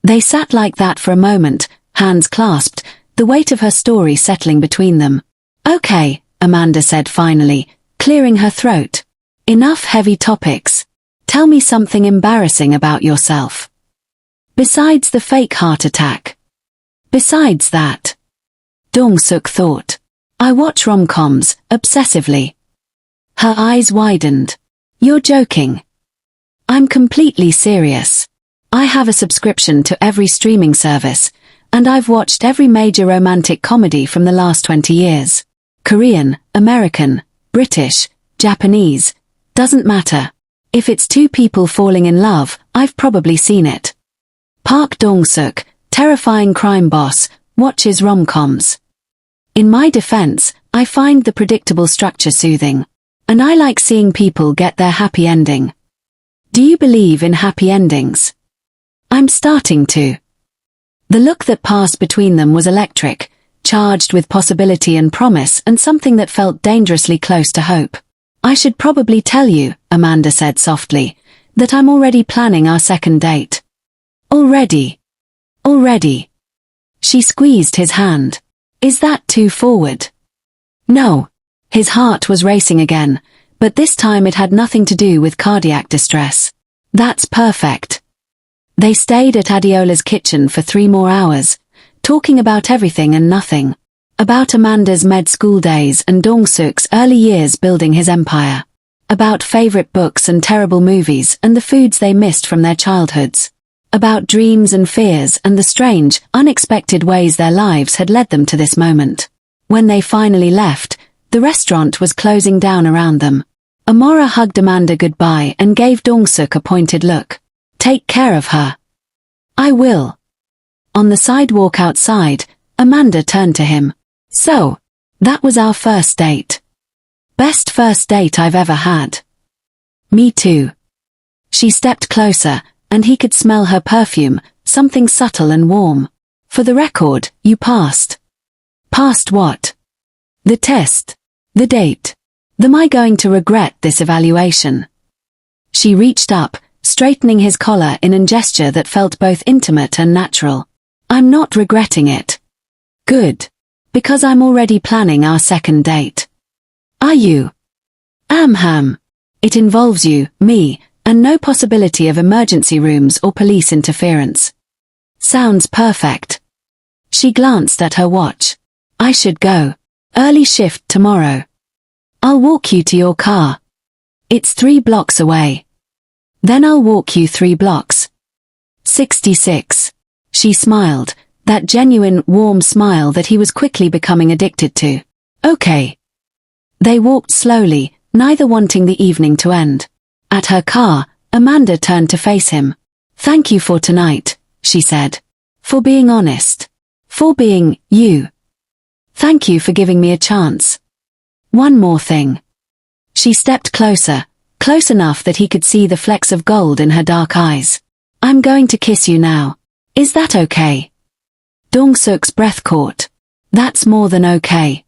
They sat like that for a moment, hands clasped, the weight of her story settling between them. Okay, Amanda said finally, clearing her throat. Enough heavy topics. Tell me something embarrassing about yourself. Besides the fake heart attack. Besides that. Dong-suk thought. I watch rom-coms, obsessively. Her eyes widened. You're joking. I'm completely serious. I have a subscription to every streaming service, and I've watched every major romantic comedy from the last 20 years. Korean, American, British, Japanese, doesn't matter. If it's two people falling in love, I've probably seen it. Park Dong-suk, terrifying crime boss, watches rom-coms. In my defense, I find the predictable structure soothing. And I like seeing people get their happy ending. Do you believe in happy endings? I'm starting to. The look that passed between them was electric, charged with possibility and promise and something that felt dangerously close to hope. I should probably tell you, Amanda said softly, that I'm already planning our second date. Already. Already. She squeezed his hand. Is that too forward? No. His heart was racing again, but this time it had nothing to do with cardiac distress. That's perfect. They stayed at Adeola's kitchen for 3 more hours, talking about everything and nothing. About Amanda's med school days and Dong-suk's early years building his empire. About favorite books and terrible movies and the foods they missed from their childhoods. About dreams and fears and the strange, unexpected ways their lives had led them to this moment. When they finally left, the restaurant was closing down around them. Amora hugged Amanda goodbye and gave Dong-suk a pointed look. Take care of her. I will. On the sidewalk outside, Amanda turned to him. So, that was our first date. Best first date I've ever had. Me too. She stepped closer, and he could smell her perfume, something subtle and warm. For the record, you passed. Passed what? The test. The date. Am I going to regret this evaluation? She reached up, straightening his collar in a gesture that felt both intimate and natural. I'm not regretting it. Good. Because I'm already planning our second date. Are you? Ham. It involves you, me, and no possibility of emergency rooms or police interference. Sounds perfect. She glanced at her watch. I should go. Early shift tomorrow. I'll walk you to your car. It's 3 blocks away. Then I'll walk you 3 blocks. 66. She smiled, that genuine, warm smile that he was quickly becoming addicted to. Okay. They walked slowly, neither wanting the evening to end. At her car, Amanda turned to face him. Thank you for tonight, she said. For being honest. For being you. Thank you for giving me a chance. One more thing. She stepped closer, close enough that he could see the flecks of gold in her dark eyes. I'm going to kiss you now. Is that okay? Dong-suk's breath caught. That's more than okay.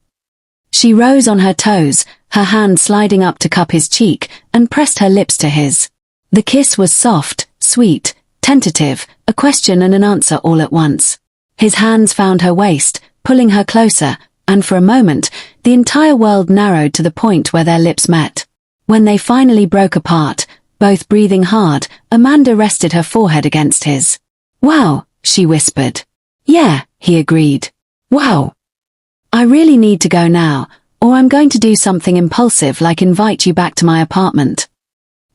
She rose on her toes, her hand sliding up to cup his cheek, and pressed her lips to his. The kiss was soft, sweet, tentative, a question and an answer all at once. His hands found her waist, pulling her closer, and for a moment, the entire world narrowed to the point where their lips met. When they finally broke apart, both breathing hard, Amanda rested her forehead against his. Wow, she whispered. Yeah, he agreed. Wow. I really need to go now, or I'm going to do something impulsive like invite you back to my apartment.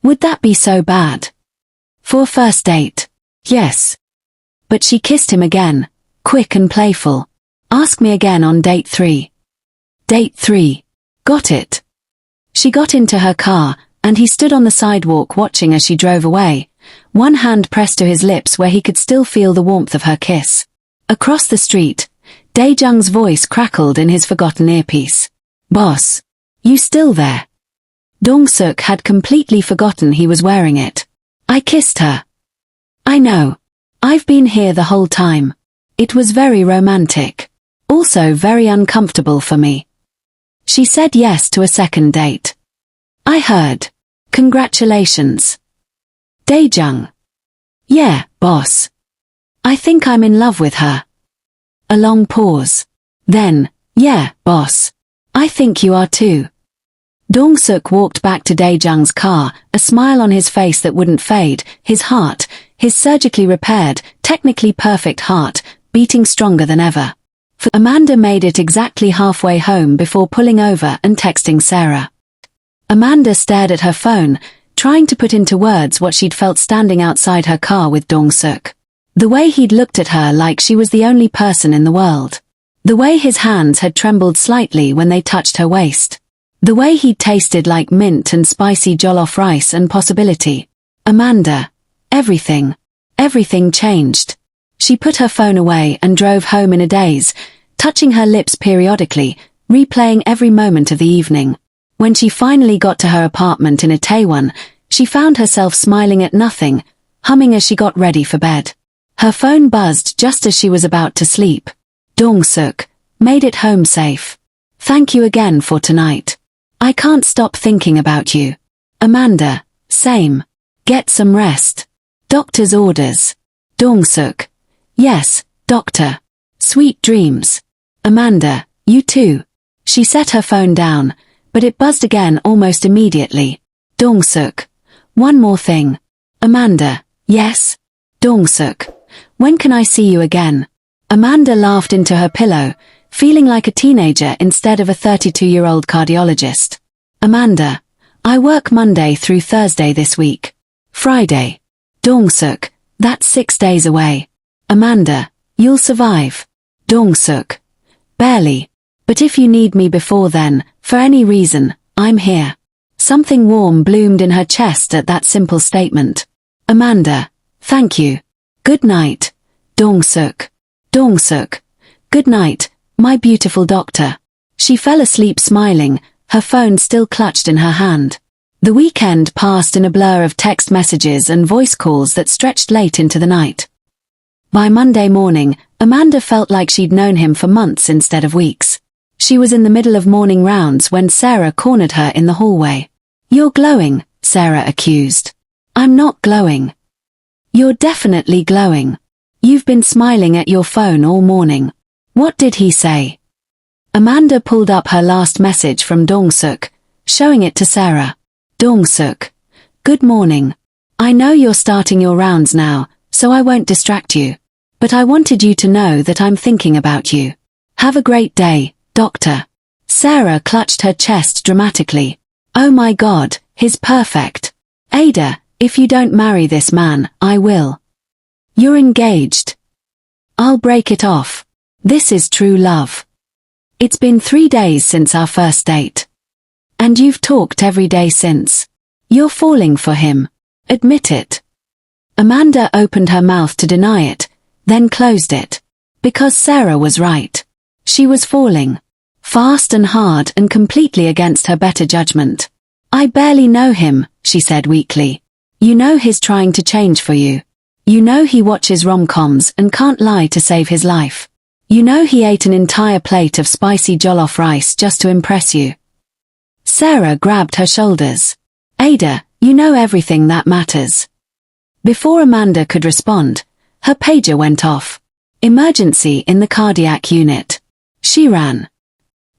Would that be so bad? For a first date? Yes. But she kissed him again, quick and playful. Ask me again on date 3. Date 3. Got it. She got into her car, and he stood on the sidewalk watching as she drove away, one hand pressed to his lips where he could still feel the warmth of her kiss. Across the street, Dae-jung's voice crackled in his forgotten earpiece. Boss. You still there? Dong-suk had completely forgotten he was wearing it. I kissed her. I know. I've been here the whole time. It was very romantic. Also very uncomfortable for me. She said yes to a second date. I heard. Congratulations. Dae-jung. Yeah, boss. I think I'm in love with her. A long pause. Then, yeah, boss. I think you are too. Dong-suk walked back to Dae-jung's car, a smile on his face that wouldn't fade, his heart, his surgically repaired, technically perfect heart, beating stronger than ever. Amanda made it exactly halfway home before pulling over and texting Sarah. Amanda stared at her phone, trying to put into words what she'd felt standing outside her car with Dong-suk. The way he'd looked at her like she was the only person in the world. The way his hands had trembled slightly when they touched her waist. The way he'd tasted like mint and spicy jollof rice and possibility. Amanda. Everything. Everything changed. She put her phone away and drove home in a daze, touching her lips periodically, replaying every moment of the evening. When she finally got to her apartment in Itaewon, she found herself smiling at nothing, humming as she got ready for bed. Her phone buzzed just as she was about to sleep. Dong-suk, made it home safe. Thank you again for tonight. I can't stop thinking about you. Amanda, same. Get some rest. Doctor's orders. Dong-suk. Yes, doctor. Sweet dreams. Amanda, you too. She set her phone down, but it buzzed again almost immediately. Dong-suk. One more thing. Amanda, yes? Dong-suk. When can I see you again? Amanda laughed into her pillow, feeling like a teenager instead of a 32-year-old cardiologist. Amanda, I work Monday through Thursday this week. Friday. Dong-suk, that's 6 days away. Amanda, you'll survive. Dong-suk. Barely. But if you need me before then, for any reason, I'm here. Something warm bloomed in her chest at that simple statement. Amanda, thank you. Good night. Dong-suk. Dong-suk. Good night, my beautiful doctor. She fell asleep smiling, her phone still clutched in her hand. The weekend passed in a blur of text messages and voice calls that stretched late into the night. By Monday morning, Amanda felt like she'd known him for months instead of weeks. She was in the middle of morning rounds when Sarah cornered her in the hallway. "You're glowing," Sarah accused. "I'm not glowing." "You're definitely glowing. You've been smiling at your phone all morning." "What did he say?" Amanda pulled up her last message from Dong-suk, showing it to Sarah. "Dong-suk. Good morning. I know you're starting your rounds now, so I won't distract you. But I wanted you to know that I'm thinking about you. Have a great day, doctor." Sarah clutched her chest dramatically. "Oh my God, he's perfect. Ada, if you don't marry this man, I will. You're engaged. I'll break it off. This is true love. It's been 3 days since our first date. And you've talked every day since. You're falling for him. Admit it." Amanda opened her mouth to deny it, then closed it. Because Sarah was right. She was falling. Fast and hard and completely against her better judgment. "I barely know him," she said weakly. "You know he's trying to change for you. You know he watches rom-coms and can't lie to save his life. You know he ate an entire plate of spicy jollof rice just to impress you." Sarah grabbed her shoulders. "Ada, you know everything that matters." Before Amanda could respond, her pager went off. "Emergency in the cardiac unit." She ran.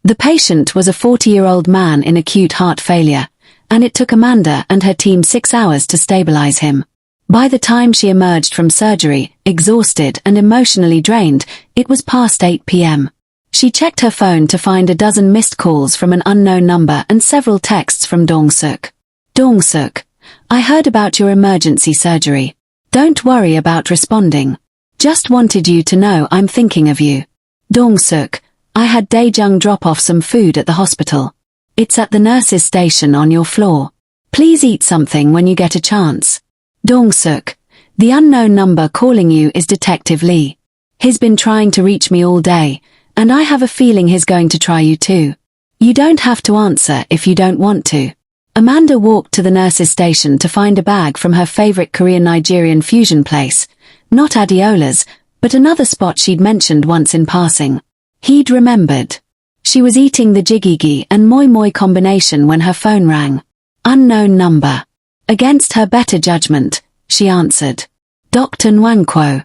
The patient was a 40-year-old man in acute heart failure, and it took Amanda and her team 6 hours to stabilize him. By the time she emerged from surgery, exhausted and emotionally drained, it was past 8 p.m. She checked her phone to find a dozen missed calls from an unknown number and several texts from Dong-suk. "Dong-suk, I heard about your emergency surgery. Don't worry about responding. Just wanted you to know I'm thinking of you. Dong-suk, I had Daejung drop off some food at the hospital. It's at the nurse's station on your floor. Please eat something when you get a chance. Dong-suk, the unknown number calling you is Detective Lee. He's been trying to reach me all day, and I have a feeling he's going to try you too. You don't have to answer if you don't want to." Amanda walked to the nurse's station to find a bag from her favorite Korean Nigerian fusion place, not Adiola's, but another spot she'd mentioned once in passing. He'd remembered. She was eating the jigigi and moi moi combination when her phone rang. Unknown number. Against her better judgment, she answered. "Dr. Nwankwo.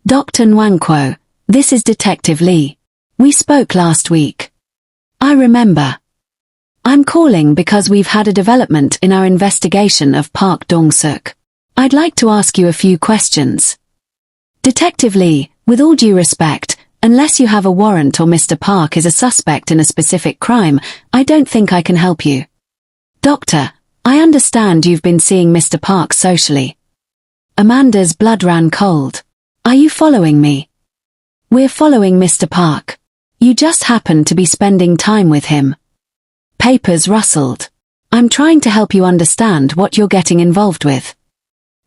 Dr. Nwankwo, this is Detective Lee. We spoke last week." "I remember. I'm calling because we've had a development in our investigation of Park Dong-suk. I'd like to ask you a few questions." "Detective Lee, with all due respect, unless you have a warrant or Mr. Park is a suspect in a specific crime, I don't think I can help you." "Doctor, I understand you've been seeing Mr. Park socially." Amanda's blood ran cold. "Are you following me?" "We're following Mr. Park. You just happen to be spending time with him." Papers rustled. "I'm trying to help you understand what you're getting involved with."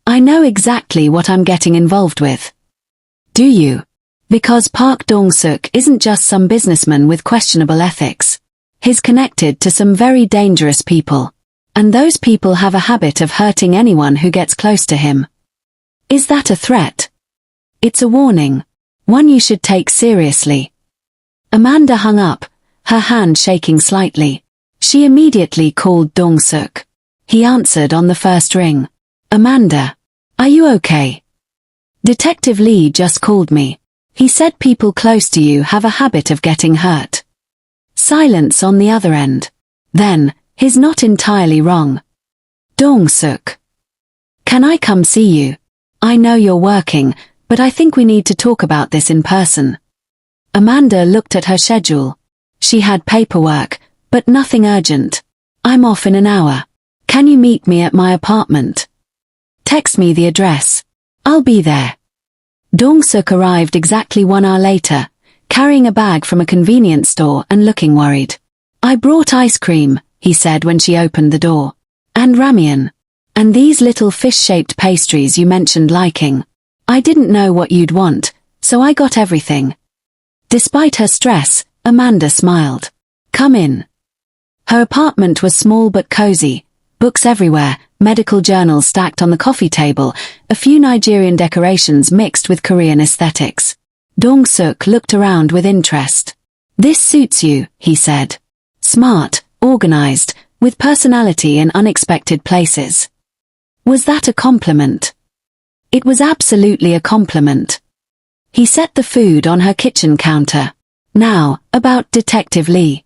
"I know exactly what I'm getting involved with." "Do you?" "Because Park Dong-suk isn't just some businessman with questionable ethics. He's connected to some very dangerous people. And those people have a habit of hurting anyone who gets close to him." "Is that a threat?" "It's a warning. One you should take seriously." Amanda hung up, her hand shaking slightly. She immediately called Dong-suk. He answered on the first ring. "Amanda, are you okay?" "Detective Lee just called me. He said people close to you have a habit of getting hurt." Silence on the other end. Then, he's not entirely wrong. "Dong-suk, can I come see you? I know you're working, but I think we need to talk about this in person." Amanda looked at her schedule. She had paperwork, but nothing urgent. "I'm off in an hour. Can you meet me at my apartment? Text me the address. I'll be there." Dong-suk arrived exactly 1 hour later, carrying a bag from a convenience store and looking worried. "I brought ice cream," he said when she opened the door. "And ramen. And these little fish-shaped pastries you mentioned liking. I didn't know what you'd want, So I got everything. Despite her stress, Amanda smiled. Come in. Her apartment was small but cozy, books everywhere, medical journals stacked on the coffee table, a few Nigerian decorations mixed with Korean aesthetics. Dong-suk looked around with interest. This suits you, he said. Smart, organized, with personality in unexpected places. Was that a compliment? It was absolutely a compliment. He set the food on her kitchen counter. Now, about Detective Lee.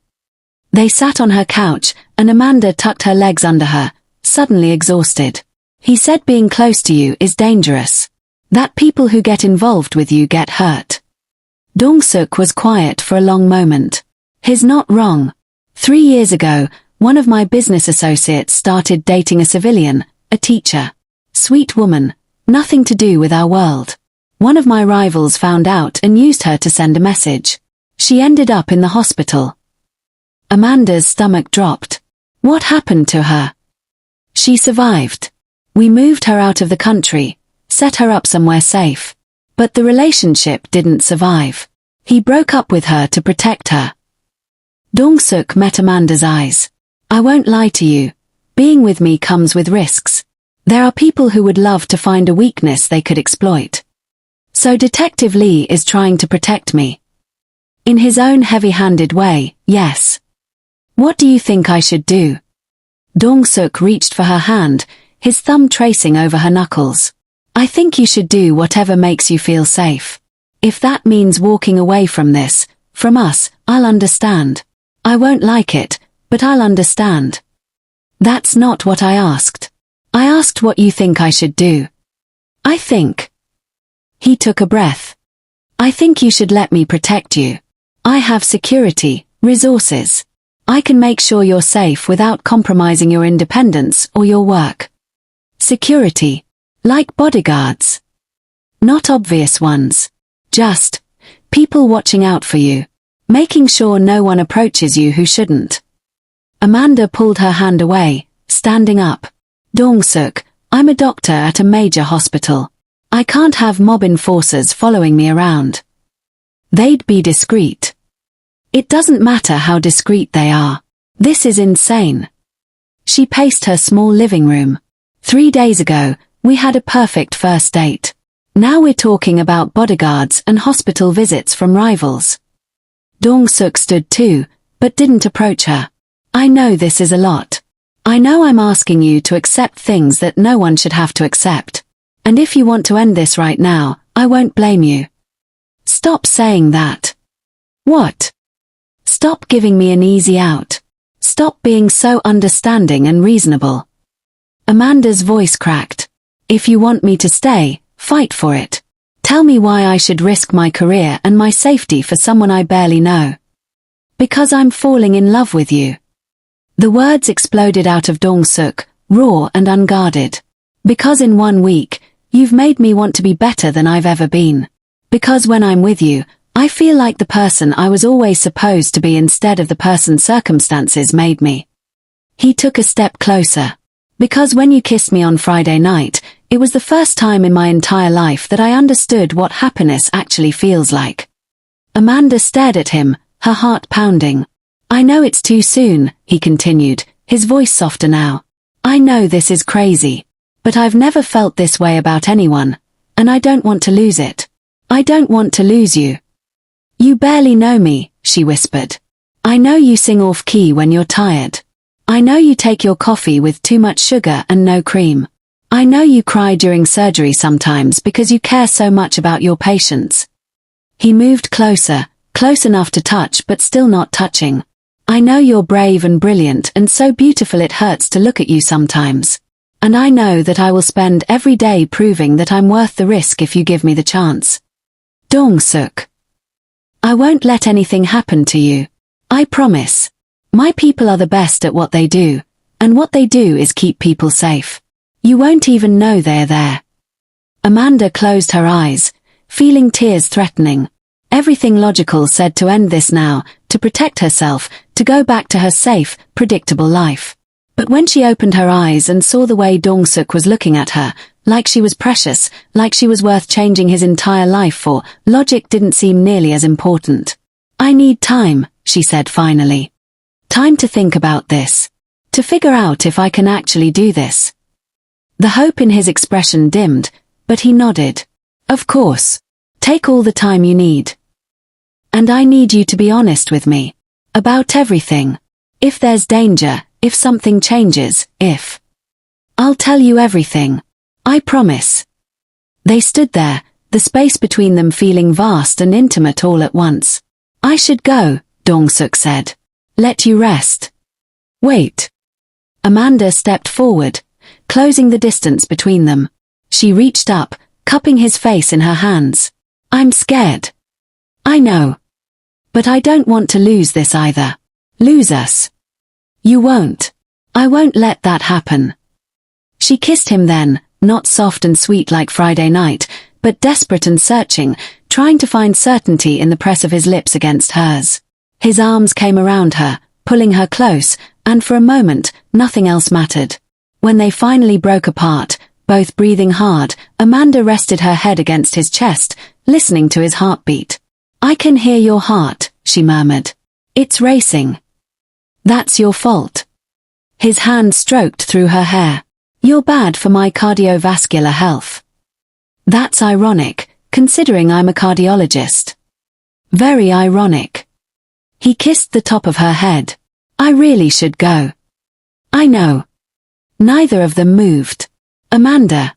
They sat on her couch, and Amanda tucked her legs under her, suddenly exhausted. He said being close to you is dangerous. That people who get involved with you get hurt. Dong-suk was quiet for a long moment. He's not wrong. 3 years ago, one of my business associates started dating a civilian, a teacher. Sweet woman, nothing to do with our world. One of my rivals found out and used her to send a message. She ended up in the hospital. Amanda's stomach dropped. What happened to her? She survived. We moved her out of the country, set her up somewhere safe. But the relationship didn't survive. He broke up with her to protect her. Dong-suk met Amanda's eyes. I won't lie to you. Being with me comes with risks. There are people who would love to find a weakness they could exploit. So Detective Lee is trying to protect me. In his own heavy-handed way, yes. What do you think I should do? Dong-suk reached for her hand, his thumb tracing over her knuckles. I think you should do whatever makes you feel safe. If that means walking away from this, from us, I'll understand. I won't like it, but I'll understand. That's not what I asked. I asked what you think I should do. I think. He took a breath. I think you should let me protect you. I have security, resources. I can make sure you're safe without compromising your independence or your work. Security. Like bodyguards. Not obvious ones. Just people watching out for you. Making sure no one approaches you who shouldn't. Amanda pulled her hand away, standing up. Dong-suk, I'm a doctor at a major hospital. I can't have mob enforcers following me around. They'd be discreet. It doesn't matter how discreet they are. This is insane. She paced her small living room. 3 days ago, we had a perfect first date. Now we're talking about bodyguards and hospital visits from rivals. Dong-suk stood too, but didn't approach her. I know this is a lot. I know I'm asking you to accept things that no one should have to accept. And if you want to end this right now, I won't blame you. Stop saying that. What? Stop giving me an easy out. Stop being so understanding and reasonable. Amanda's voice cracked. If you want me to stay, fight for it. Tell me why I should risk my career and my safety for someone I barely know. Because I'm falling in love with you. The words exploded out of Dong-suk, raw and unguarded. Because in 1 week, you've made me want to be better than I've ever been. Because when I'm with you, I feel like the person I was always supposed to be instead of the person circumstances made me. He took a step closer. Because when you kissed me on Friday night, it was the first time in my entire life that I understood what happiness actually feels like. Amanda stared at him, her heart pounding. I know it's too soon, he continued, his voice softer now. I know this is crazy. But I've never felt this way about anyone, and I don't want to lose it. I don't want to lose you. You barely know me, she whispered. I know you sing off key when you're tired. I know you take your coffee with too much sugar and no cream. I know you cry during surgery sometimes because you care so much about your patients. He moved closer, close enough to touch but still not touching. I know you're brave and brilliant and so beautiful it hurts to look at you sometimes. And I know that I will spend every day proving that I'm worth the risk if you give me the chance. Dong-suk. I won't let anything happen to you. I promise. My people are the best at what they do, and what they do is keep people safe. You won't even know they're there. Amanda closed her eyes, feeling tears threatening. Everything logical said to end this now, to protect herself, to go back to her safe, predictable life. But when she opened her eyes and saw the way Dong-suk was looking at her, Like she was precious, like she was worth changing his entire life for. Logic didn't seem nearly as important. "I need time," she said finally. "Time to think about this. To figure out if I can actually do this." The hope in his expression dimmed, but he nodded. "Of course. Take all the time you need. And I need you to be honest with me. About everything. If there's danger, if something changes, if... I'll tell you everything. I promise." They stood there, the space between them feeling vast and intimate all at once. "I should go," Dong-suk said. "Let you rest." "Wait." Amanda stepped forward, closing the distance between them. She reached up, cupping his face in her hands. "I'm scared." "I know. But I don't want to lose this either. Lose us." "You won't. I won't let that happen." She kissed him then, not soft and sweet like Friday night, but desperate and searching, trying to find certainty in the press of his lips against hers. His arms came around her, pulling her close, and for a moment, nothing else mattered. When they finally broke apart, both breathing hard, Amanda rested her head against his chest, listening to his heartbeat. "I can hear your heart," she murmured. "It's racing." "That's your fault." His hand stroked through her hair. "You're bad for my cardiovascular health." "That's ironic, considering I'm a cardiologist." "Very ironic." He kissed the top of her head. "I really should go." "I know." Neither of them moved. "Amanda."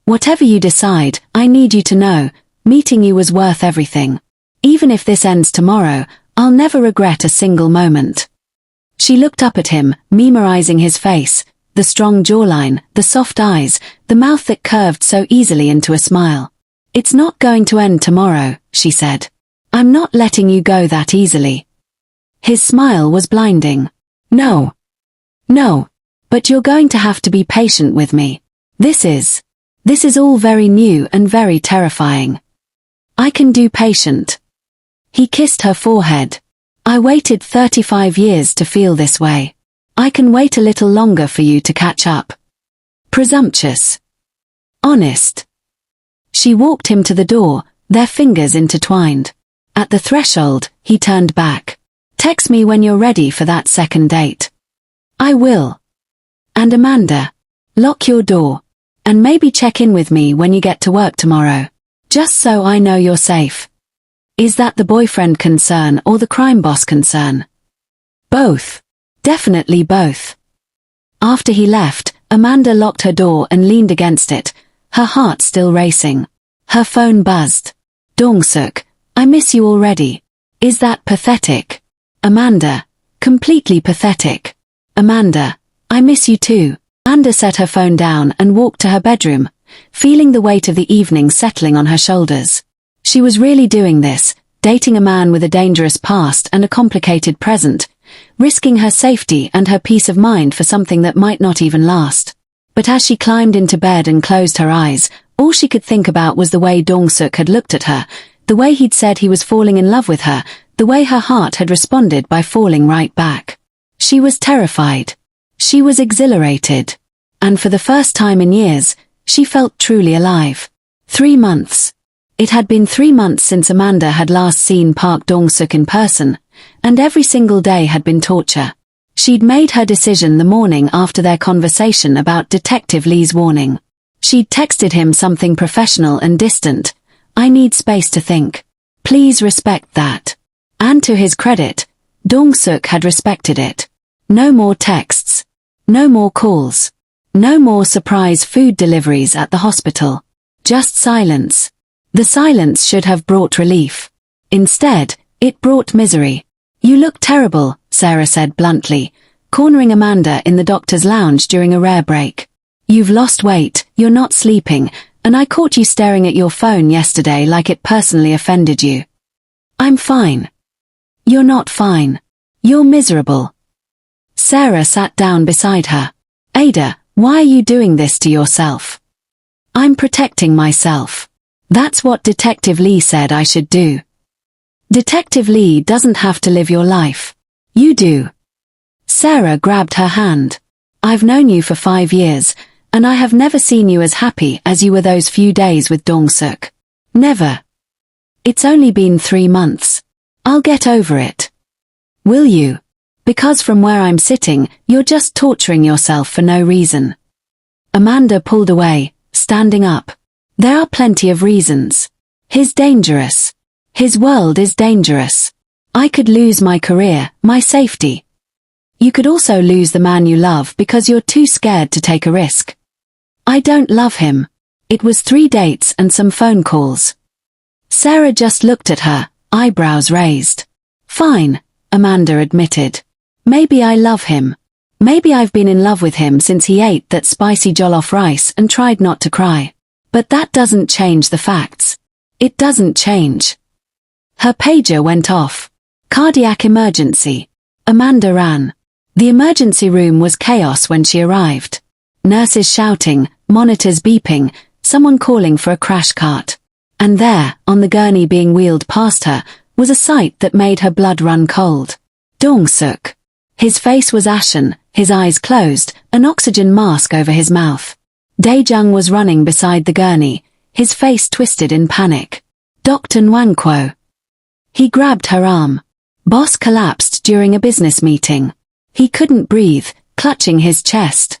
"Whatever you decide, I need you to know, meeting you was worth everything. Even if this ends tomorrow, I'll never regret a single moment." She looked up at him, memorizing his face, the strong jawline, the soft eyes, the mouth that curved so easily into a smile. "It's not going to end tomorrow," she said. "I'm not letting you go that easily." His smile was blinding. "No. No. But you're going to have to be patient with me. This is all very new and very terrifying." "I can do patient." He kissed her forehead. "I waited 35 years to feel this way. I can wait a little longer for you to catch up." Presumptuous. Honest. She walked him to the door, their fingers intertwined. At the threshold, he turned back. "Text me when you're ready for that second date." "I will." "And Amanda, lock your door. And maybe check in with me when you get to work tomorrow. Just so I know you're safe." Is that the boyfriend concern or the crime boss concern? Both. Definitely both. After he left, Amanda locked her door and leaned against it, her heart still racing. Her phone buzzed. "Dong-suk, I miss you already. Is that pathetic?" "Amanda, completely pathetic." "Amanda, I miss you too." Amanda set her phone down and walked to her bedroom, feeling the weight of the evening settling on her shoulders. She was really doing this, dating a man with a dangerous past and a complicated present, risking her safety and her peace of mind for something that might not even last. But as she climbed into bed and closed her eyes, all she could think about was the way Dong-suk had looked at her, the way he'd said he was falling in love with her, the way her heart had responded by falling right back. She was terrified. She was exhilarated. And for the first time in years, she felt truly alive. 3 months. It had been 3 months since Amanda had last seen Park Dong-suk in person, and every single day had been torture. She'd made her decision the morning after their conversation about Detective Lee's warning. She'd texted him something professional and distant. "I need space to think. Please respect that." And to his credit, Dong-suk had respected it. No more texts. No more calls. No more surprise food deliveries at the hospital. Just silence. The silence should have brought relief. Instead, it brought misery. "You look terrible," Sarah said bluntly, cornering Amanda in the doctor's lounge during a rare break. "You've lost weight, you're not sleeping, and I caught you staring at your phone yesterday like it personally offended you." "I'm fine." "You're not fine. You're miserable." Sarah sat down beside her. "Ada, why are you doing this to yourself?" "I'm protecting myself. That's what Detective Lee said I should do." "Detective Lee doesn't have to live your life. You do." Sarah grabbed her hand. "I've known you for 5 years, And I have never seen you as happy as you were those few days with Dong-suk. Never. It's only been 3 months. I'll get over it. Will you? Because from where I'm sitting, you're just torturing yourself for no reason. Amanda pulled away, standing up. There are plenty of reasons. He's dangerous. His world is dangerous. I could lose my career, my safety. You could also lose the man you love because you're too scared to take a risk. I don't love him. It was 3 dates and some phone calls. Sarah just looked at her, eyebrows raised. Fine, Amanda admitted. Maybe I love him. Maybe I've been in love with him since he ate that spicy jollof rice and tried not to cry. But that doesn't change the facts. It doesn't change. Her pager went off. Cardiac emergency. Amanda ran. The emergency room was chaos when she arrived. Nurses shouting, monitors beeping, someone calling for a crash cart. And there, on the gurney being wheeled past her, was a sight that made her blood run cold. Dong-suk. His face was ashen, his eyes closed, an oxygen mask over his mouth. Dae-jung was running beside the gurney, his face twisted in panic. Dr. Nwankwo. He grabbed her arm. Boss collapsed during a business meeting. He couldn't breathe, clutching his chest.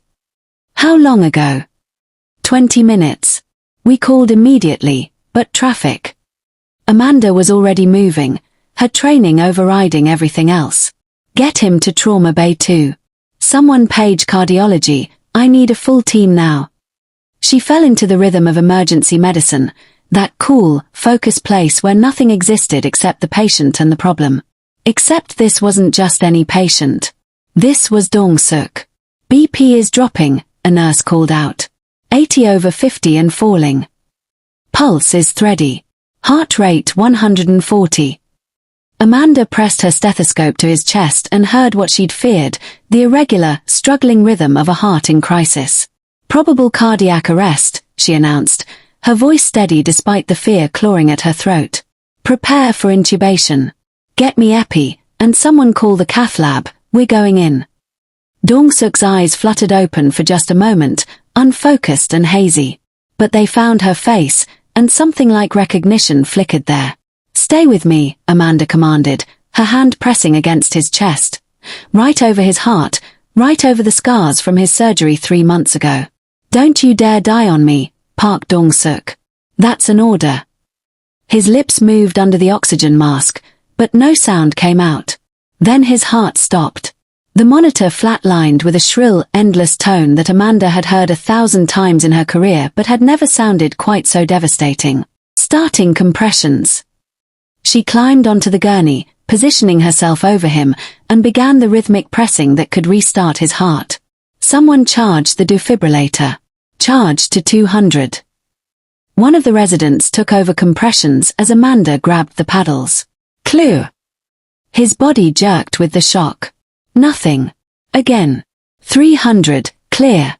How long ago? 20 minutes. We called immediately, but traffic. Amanda was already moving, her training overriding everything else. Get him to Trauma Bay 2. Someone page cardiology, I need a full team now. She fell into the rhythm of emergency medicine, that cool, focused place where nothing existed except the patient and the problem. Except this wasn't just any patient. This was Dong-suk. BP is dropping, a nurse called out. 80 over 50 and falling. Pulse is thready. Heart rate 140. Amanda pressed her stethoscope to his chest and heard what she'd feared, the irregular, struggling rhythm of a heart in crisis. Probable cardiac arrest, she announced, her voice steady despite the fear clawing at her throat. Prepare for intubation. Get me epi, and someone call the cath lab, we're going in. Dong-suk's eyes fluttered open for just a moment, unfocused and hazy. But they found her face, and something like recognition flickered there. Stay with me, Amanda commanded, her hand pressing against his chest. Right over his heart, right over the scars from his surgery 3 months ago. Don't you dare die on me, Park Dong-suk. That's an order. His lips moved under the oxygen mask, but no sound came out. Then his heart stopped. The monitor flatlined with a shrill, endless tone that Amanda had heard 1,000 times in her career but had never sounded quite so devastating. Starting compressions. She climbed onto the gurney, positioning herself over him, and began the rhythmic pressing that could restart his heart. Someone charged the defibrillator. Charged to 200. One of the residents took over compressions as Amanda grabbed the paddles. Clue. His body jerked with the shock. Nothing. Again. 300, clear.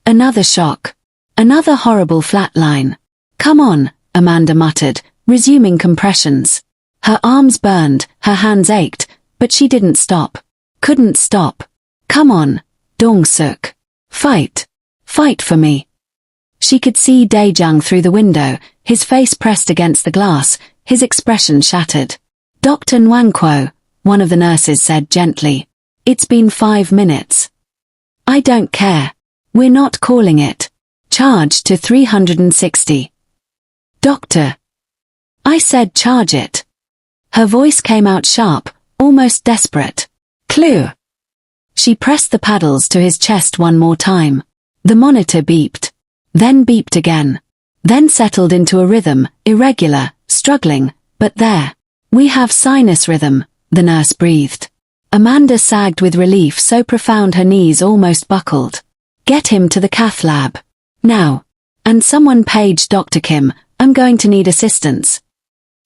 Another shock. Another horrible flat line. Come on, Amanda muttered, resuming compressions. Her arms burned, her hands ached, but she didn't stop. Couldn't stop. Come on, Dong-suk. Fight. Fight for me. She could see Dae-jung through the window, his face pressed against the glass, his expression shattered. Dr. Nwankwo, one of the nurses said gently. It's been 5 minutes. I don't care. We're not calling it. Charge to 360. Doctor. I said charge it. Her voice came out sharp, almost desperate. Clue. She pressed the paddles to his chest one more time. The monitor beeped. Then beeped again. Then settled into a rhythm, irregular, struggling, but there. We have sinus rhythm, the nurse breathed. Amanda sagged with relief so profound her knees almost buckled. Get him to the cath lab. Now. And someone paged Dr. Kim, I'm going to need assistance.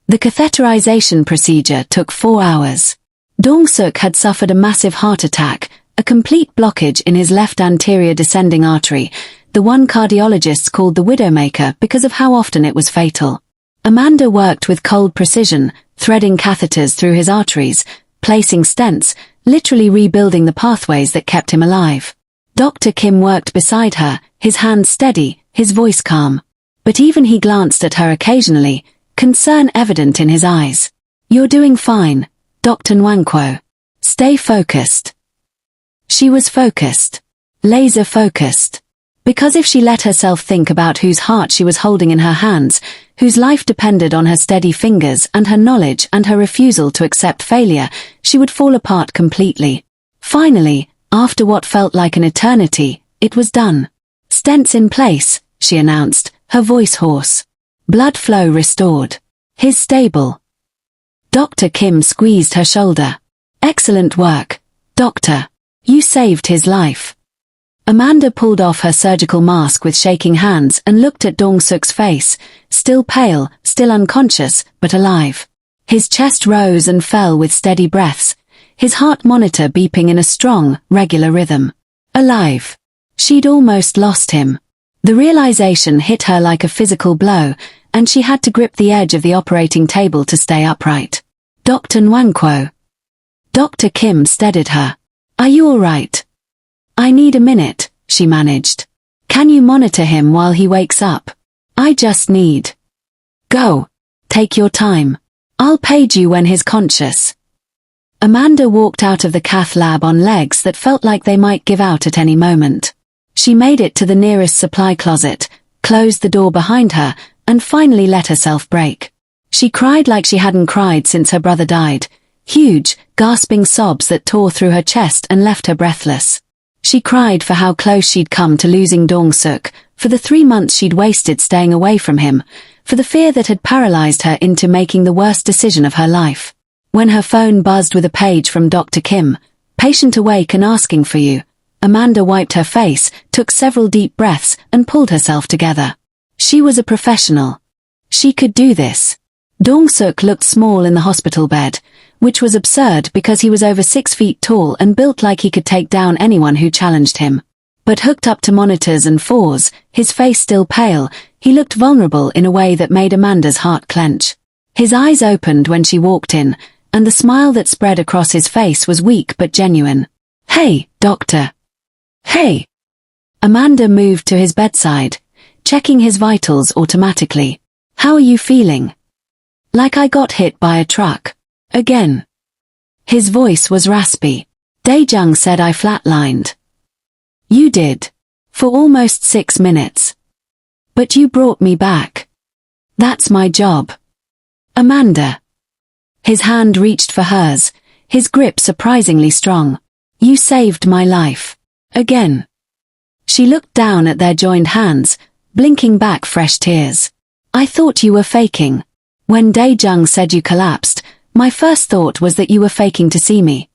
The catheterization procedure took 4 hours. Dong-suk had suffered a massive heart attack, a complete blockage in his left anterior descending artery, the one cardiologists called the Widowmaker because of how often it was fatal. Amanda worked with cold precision, threading catheters through his arteries, placing stents, literally rebuilding the pathways that kept him alive. Dr. Kim worked beside her, his hand steady, his voice calm. But even he glanced at her occasionally, concern evident in his eyes. "You're doing fine, Dr. Nwankwo. Stay focused." She was focused. Laser focused. Because if she let herself think about whose heart she was holding in her hands, whose life depended on her steady fingers and her knowledge and her refusal to accept failure, she would fall apart completely. Finally, after what felt like an eternity, it was done. "Stents in place," she announced, her voice hoarse. "Blood flow restored. He's stable." Dr. Kim squeezed her shoulder. "Excellent work, Doctor. You saved his life." Amanda pulled off her surgical mask with shaking hands and looked at Dong-suk's face, still pale, still unconscious, but alive. His chest rose and fell with steady breaths, his heart monitor beeping in a strong, regular rhythm. Alive. She'd almost lost him. The realization hit her like a physical blow, and she had to grip the edge of the operating table to stay upright. "Dr. Nwankwo." Dr. Kim steadied her. "Are you all right?" "I need a minute," she managed. "Can you monitor him while he wakes up?" "I just need." "Go. Take your time. I'll page you when he's conscious." Amanda walked out of the cath lab on legs that felt like they might give out at any moment. She made it to the nearest supply closet, closed the door behind her, and finally let herself break. She cried like she hadn't cried since her brother died, huge, gasping sobs that tore through her chest and left her breathless. She cried for how close she'd come to losing Dong-suk, for the 3 months she'd wasted staying away from him, for the fear that had paralyzed her into making the worst decision of her life. When her phone buzzed with a page from Dr. Kim, "Patient awake and asking for you," Amanda wiped her face, took several deep breaths, and pulled herself together. She was a professional. She could do this. Dong-suk looked small in the hospital bed, which was absurd because he was over 6 feet tall and built like he could take down anyone who challenged him. But hooked up to monitors and fours, his face still pale, he looked vulnerable in a way that made Amanda's heart clench. His eyes opened when she walked in, and the smile that spread across his face was weak but genuine. "Hey, doctor." "Hey." Amanda moved to his bedside, checking his vitals automatically. "How are you feeling?" "Like I got hit by a truck. Again." His voice was raspy. "Daejung said I flatlined." "You did. For almost 6 minutes. But you brought me back. That's my job." "Amanda." His hand reached for hers, his grip surprisingly strong. "You saved my life. Again." She looked down at their joined hands, blinking back fresh tears. "I thought you were faking. When Daejung said you collapsed, my first thought was that you were faking to see me."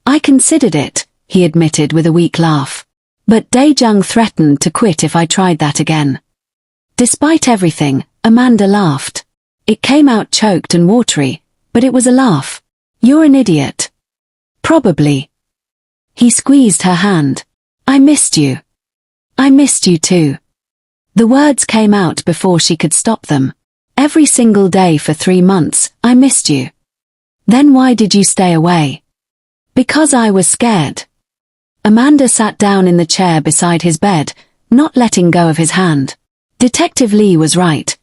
"I considered it," he admitted with a weak laugh. "But Daejung threatened to quit if I tried that again." Despite everything, Amanda laughed. It came out choked and watery, but it was a laugh. "You're an idiot." "Probably." He squeezed her hand. "I missed you." "I missed you too." The words came out before she could stop them. "Every single day for 3 months, I missed you." "Then why did you stay away?" "Because I was scared." Amanda sat down in the chair beside his bed, not letting go of his hand. "Detective Lee was right.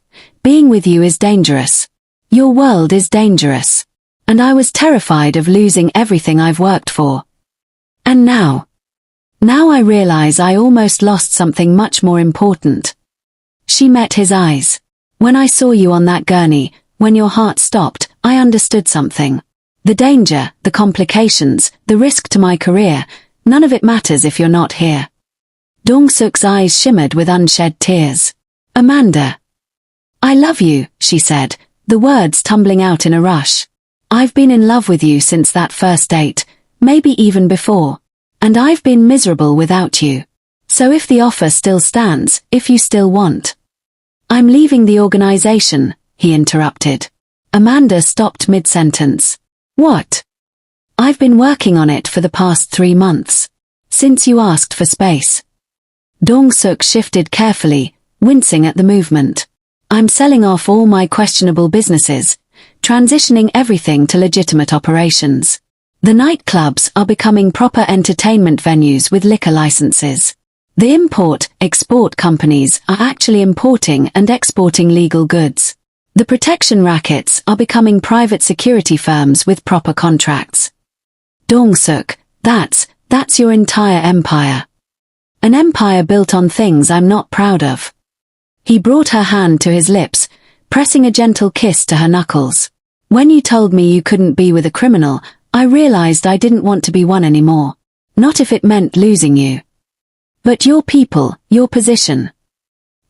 Being with you is dangerous. Your world is dangerous. And I was terrified of losing everything I've worked for. And now I realize I almost lost something much more important." She met his eyes. "When I saw you on that gurney, when your heart stopped, I understood something. The danger, the complications, the risk to my career, none of it matters if you're not here." Dong-suk's eyes shimmered with unshed tears. "Amanda." "I love you," she said, the words tumbling out in a rush. "I've been in love with you since that first date, maybe even before. And I've been miserable without you. So if the offer still stands, if you still want." "I'm leaving the organization," he interrupted. Amanda stopped mid-sentence. "What?" "I've been working on it for the past 3 months. Since you asked for space." Dong-suk shifted carefully, wincing at the movement. "I'm selling off all my questionable businesses, transitioning everything to legitimate operations. The nightclubs are becoming proper entertainment venues with liquor licenses. The import-export companies are actually importing and exporting legal goods. The protection rackets are becoming private security firms with proper contracts. Dong-suk, that's your entire empire. An empire built on things I'm not proud of. He brought her hand to his lips, pressing a gentle kiss to her knuckles. When you told me you couldn't be with a criminal, I realized I didn't want to be one anymore. Not if it meant losing you. But your people, your position.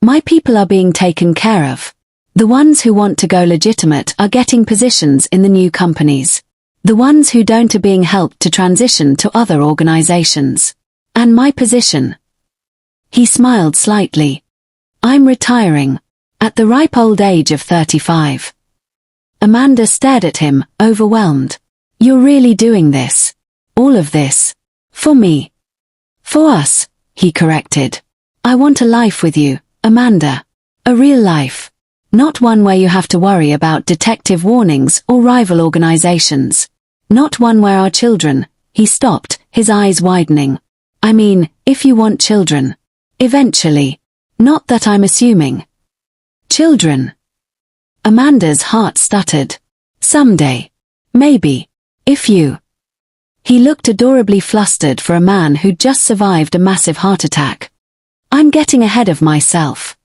My people are being taken care of. The ones who want to go legitimate are getting positions in the new companies. The ones who don't are being helped to transition to other organizations. And my position. He smiled slightly. I'm retiring. At the ripe old age of 35. Amanda stared at him, overwhelmed. You're really doing this? All of this? For me? For us? He corrected. I want a life with you, Amanda. A real life. Not one where you have to worry about detective warnings or rival organizations. Not one where our children. He stopped, his eyes widening. I mean, if you want children. Eventually. Not that I'm assuming. Children. Amanda's heart stuttered. Someday. Maybe. If you. He looked adorably flustered for a man who'd just survived a massive heart attack. I'm getting ahead of myself.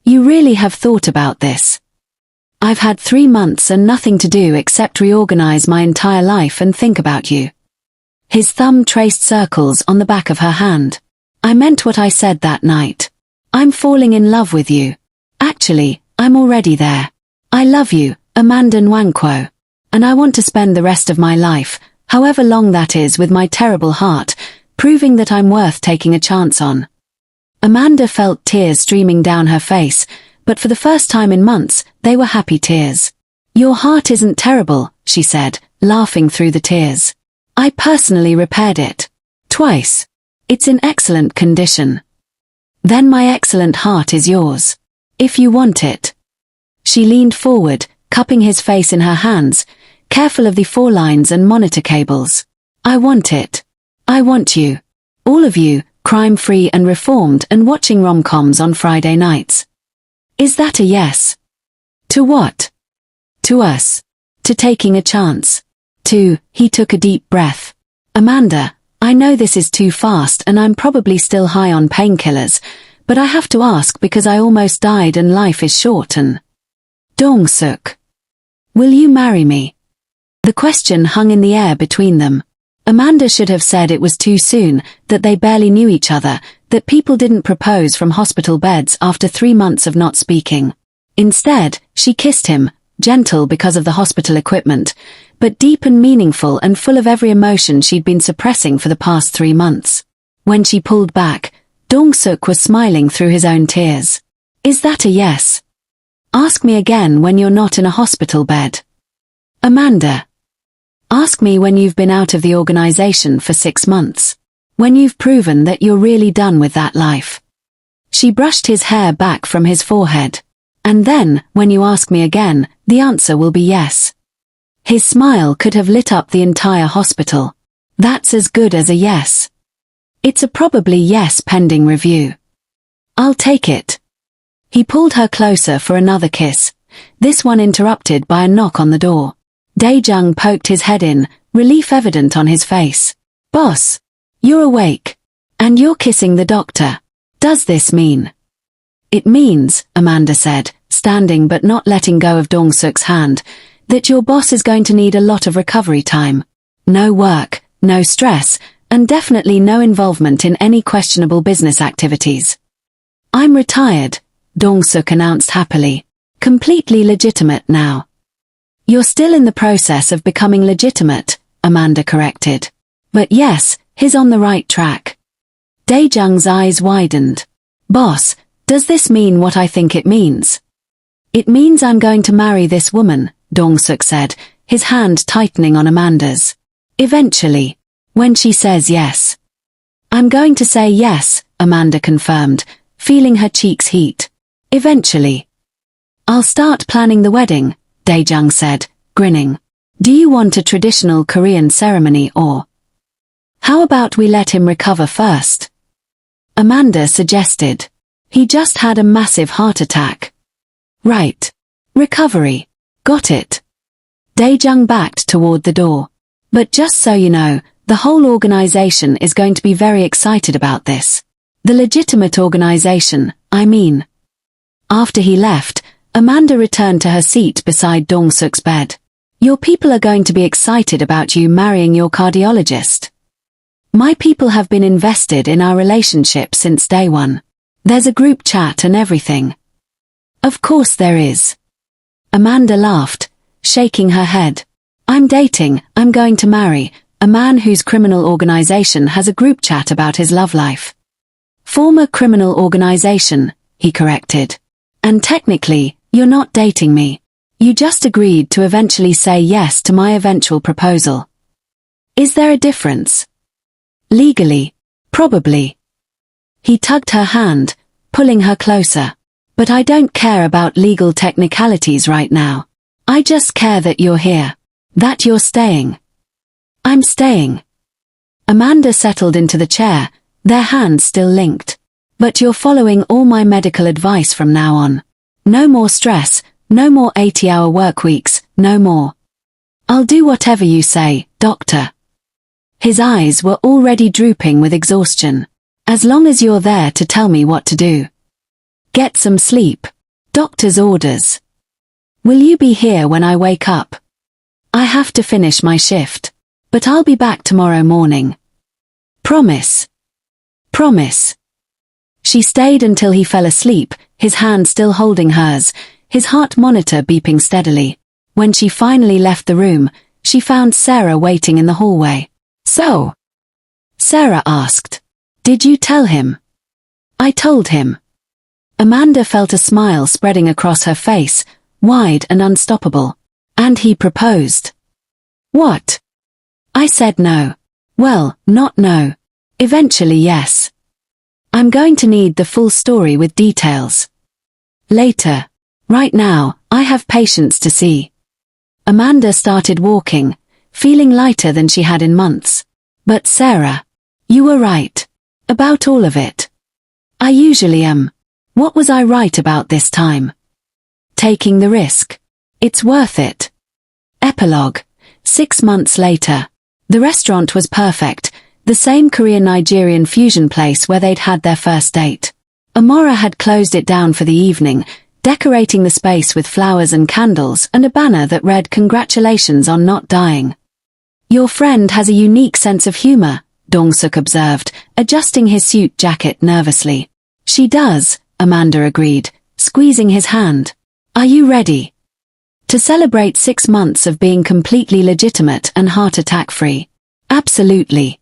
You really have thought about this. I've had 3 months and nothing to do except reorganize my entire life and think about you. His thumb traced circles on the back of her hand. I meant what I said that night. I'm falling in love with you. Actually, I'm already there. I love you, Amanda Nwankwo. And I want to spend the rest of my life, however long that is, with my terrible heart, proving that I'm worth taking a chance on. Amanda felt tears streaming down her face, but for the first time in months, they were happy tears. Your heart isn't terrible, she said, laughing through the tears. I personally repaired it. Twice. It's in excellent condition. Then my excellent heart is yours. If you want it. She leaned forward, cupping his face in her hands, careful of the forelines and monitor cables. I want it. I want you. All of you, crime-free and reformed and watching rom-coms on Friday nights. Is that a yes? To what? To us. To taking a chance. He took a deep breath. Amanda, I know this is too fast and I'm probably still high on painkillers, but I have to ask because I almost died and life is short and... Dong-suk. Will you marry me? The question hung in the air between them. Amanda should have said it was too soon, that they barely knew each other, that people didn't propose from hospital beds after 3 months of not speaking. Instead, she kissed him, gentle because of the hospital equipment, but deep and meaningful and full of every emotion she'd been suppressing for the past 3 months. When she pulled back, Dong-suk was smiling through his own tears. Is that a yes? Ask me again when you're not in a hospital bed. Amanda. Ask me when you've been out of the organization for 6 months. When you've proven that you're really done with that life. She brushed his hair back from his forehead. And then, when you ask me again, the answer will be yes. His smile could have lit up the entire hospital. That's as good as a yes. It's a probably yes pending review. I'll take it. He pulled her closer for another kiss, this one interrupted by a knock on the door. Dae-jung poked his head in, relief evident on his face. Boss, you're awake. And you're kissing the doctor. Does this mean? It means, Amanda said, standing but not letting go of Dong-suk's hand, that your boss is going to need a lot of recovery time. No work, no stress, and definitely no involvement in any questionable business activities. I'm retired, Dong-suk announced happily. Completely legitimate now. You're still in the process of becoming legitimate, Amanda corrected. But yes, he's on the right track. Dae-jung's eyes widened. Boss, does this mean what I think it means? It means I'm going to marry this woman, Dong-suk said, his hand tightening on Amanda's. Eventually. When she says yes. I'm going to say yes, Amanda confirmed, feeling her cheeks heat. Eventually. I'll start planning the wedding, Dae-jung said, grinning. Do you want a traditional Korean ceremony or? How about we let him recover first? Amanda suggested. He just had a massive heart attack. Right. Recovery. Got it. Dae-jung backed toward the door. But just so you know, the whole organization is going to be very excited about this. The legitimate organization, I mean. After he left, Amanda returned to her seat beside Dong-suk's bed. Your people are going to be excited about you marrying your cardiologist. My people have been invested in our relationship since day one. There's a group chat and everything. Of course there is. Amanda laughed, shaking her head. I'm going to marry, a man whose criminal organization has a group chat about his love life. Former criminal organization, he corrected. And technically, you're not dating me. You just agreed to eventually say yes to my eventual proposal. Is there a difference? Legally, probably. He tugged her hand, pulling her closer. But I don't care about legal technicalities right now. I just care that you're here. That you're staying. I'm staying. Amanda settled into the chair, their hands still linked. But you're following all my medical advice from now on. No more stress, no more 80-hour work weeks, no more. I'll do whatever you say, doctor. His eyes were already drooping with exhaustion. As long as you're there to tell me what to do. Get some sleep. Doctor's orders. Will you be here when I wake up? I have to finish my shift. But I'll be back tomorrow morning. Promise. Promise. She stayed until he fell asleep, his hand still holding hers, his heart monitor beeping steadily. When she finally left the room, she found Sarah waiting in the hallway. So? Sarah asked. Did you tell him? I told him. Amanda felt a smile spreading across her face, wide and unstoppable. And he proposed. What? I said no. Well, not no. Eventually yes. I'm going to need the full story with details. Later. Right now, I have patients to see. Amanda started walking, feeling lighter than she had in months. But Sarah, you were right. About all of it. I usually am. What was I right about this time? Taking the risk. It's worth it. Epilogue. 6 months later. The restaurant was perfect, the same Korean-Nigerian fusion place where they'd had their first date. Amora had closed it down for the evening, decorating the space with flowers and candles and a banner that read "Congratulations on not dying." Your friend has a unique sense of humor, Dong-suk observed, adjusting his suit jacket nervously. She does, Amanda agreed, squeezing his hand. Are you ready? To celebrate 6 months of being completely legitimate and heart attack free. Absolutely.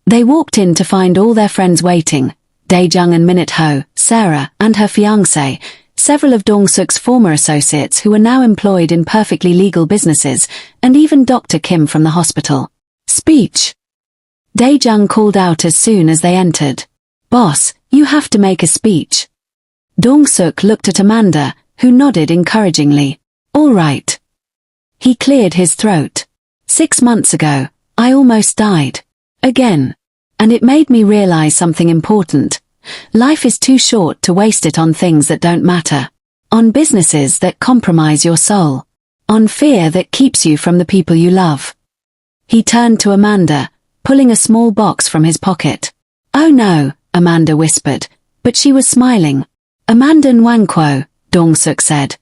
They walked in to find all their friends waiting, Dae-jung and Minute-ho, Sarah, and her fiancé, several of Dong-suk's former associates who were now employed in perfectly legal businesses, and even Dr. Kim from the hospital. Speech. Dae-jung called out as soon as they entered. Boss, you have to make a speech. Dong-suk looked at Amanda, who nodded encouragingly. All right. He cleared his throat. 6 months ago, I almost died. Again. And it made me realize something important. Life is too short to waste it on things that don't matter. On businesses that compromise your soul. On fear that keeps you from the people you love. He turned to Amanda, pulling a small box from his pocket. Oh no, Amanda whispered, but she was smiling. Amanda Nwankwo, Dong-suk said,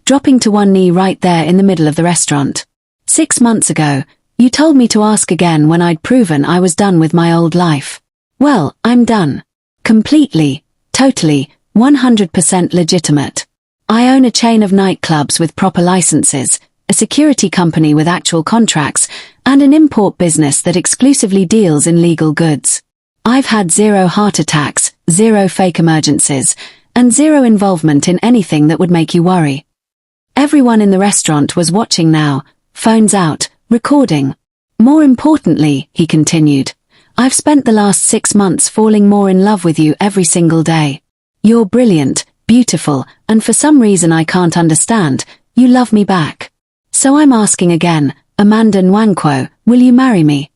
dropping to one knee right there in the middle of the restaurant. 6 months ago, you told me to ask again when I'd proven I was done with my old life. Well, I'm done. Completely, totally, 100% legitimate. I own a chain of nightclubs with proper licenses, a security company with actual contracts, and an import business that exclusively deals in legal goods. I've had 0 heart attacks, 0 fake emergencies, and 0 involvement in anything that would make you worry. Everyone in the restaurant was watching now, phones out, recording. More importantly, he continued, I've spent the last 6 months falling more in love with you every single day. You're brilliant, beautiful, and for some reason I can't understand, you love me back. So I'm asking again, Amanda Nwankwo, will you marry me?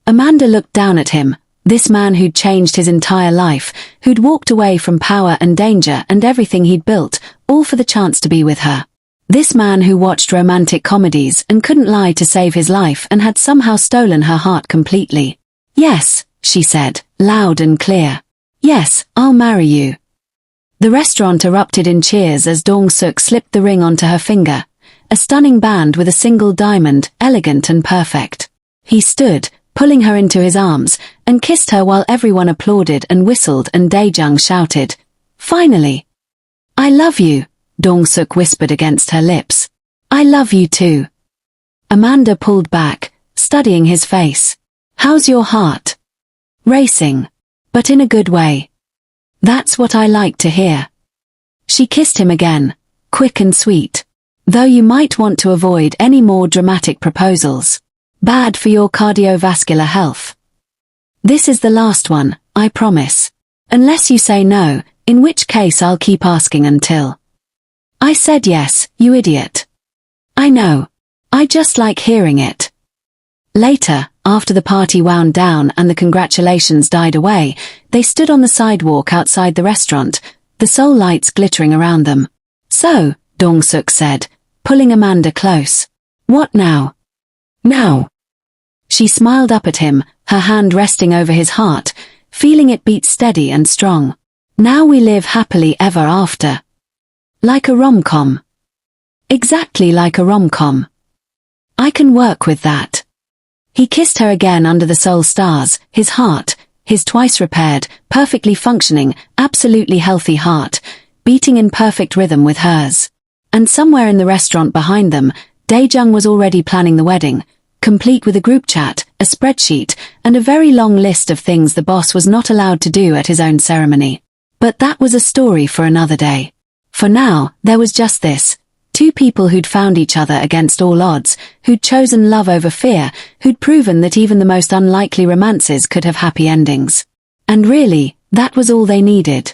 Amanda looked down at him, this man who'd changed his entire life, who'd walked away from power and danger and everything he'd built, all for the chance to be with her. This man who watched romantic comedies and couldn't lie to save his life and had somehow stolen her heart completely. Yes, she said, loud and clear. Yes, I'll marry you. The restaurant erupted in cheers as Dong-suk slipped the ring onto her finger, a stunning band with a single diamond, elegant and perfect. He stood, pulling her into his arms, and kissed her while everyone applauded and whistled and Dae-jung shouted, "Finally!" "I love you," Dong-suk whispered against her lips. "I love you too." Amanda pulled back, studying his face. "How's your heart?" "Racing. But in a good way." "That's what I like to hear." She kissed him again, quick and sweet. "Though you might want to avoid any more dramatic proposals. Bad for your cardiovascular health." "This is the last one, I promise. Unless you say no, in which case I'll keep asking until." "I said yes, you idiot." "I know. I just like hearing it." Later, after the party wound down and the congratulations died away, they stood on the sidewalk outside the restaurant, the Seoul lights glittering around them. "So," Dong-suk said, pulling Amanda close. "What now?" "Now." She smiled up at him, her hand resting over his heart, feeling it beat steady and strong. "Now we live happily ever after." Like a rom-com. Exactly like a rom-com. I can work with that. He kissed her again under the Seoul stars, his heart, his twice repaired, perfectly functioning, absolutely healthy heart, beating in perfect rhythm with hers. And somewhere in the restaurant behind them, Dae-jung was already planning the wedding, complete with a group chat, a spreadsheet, and a very long list of things the boss was not allowed to do at his own ceremony. But that was a story for another day. For now, there was just this. Two people who'd found each other against all odds, who'd chosen love over fear, who'd proven that even the most unlikely romances could have happy endings. And really, that was all they needed.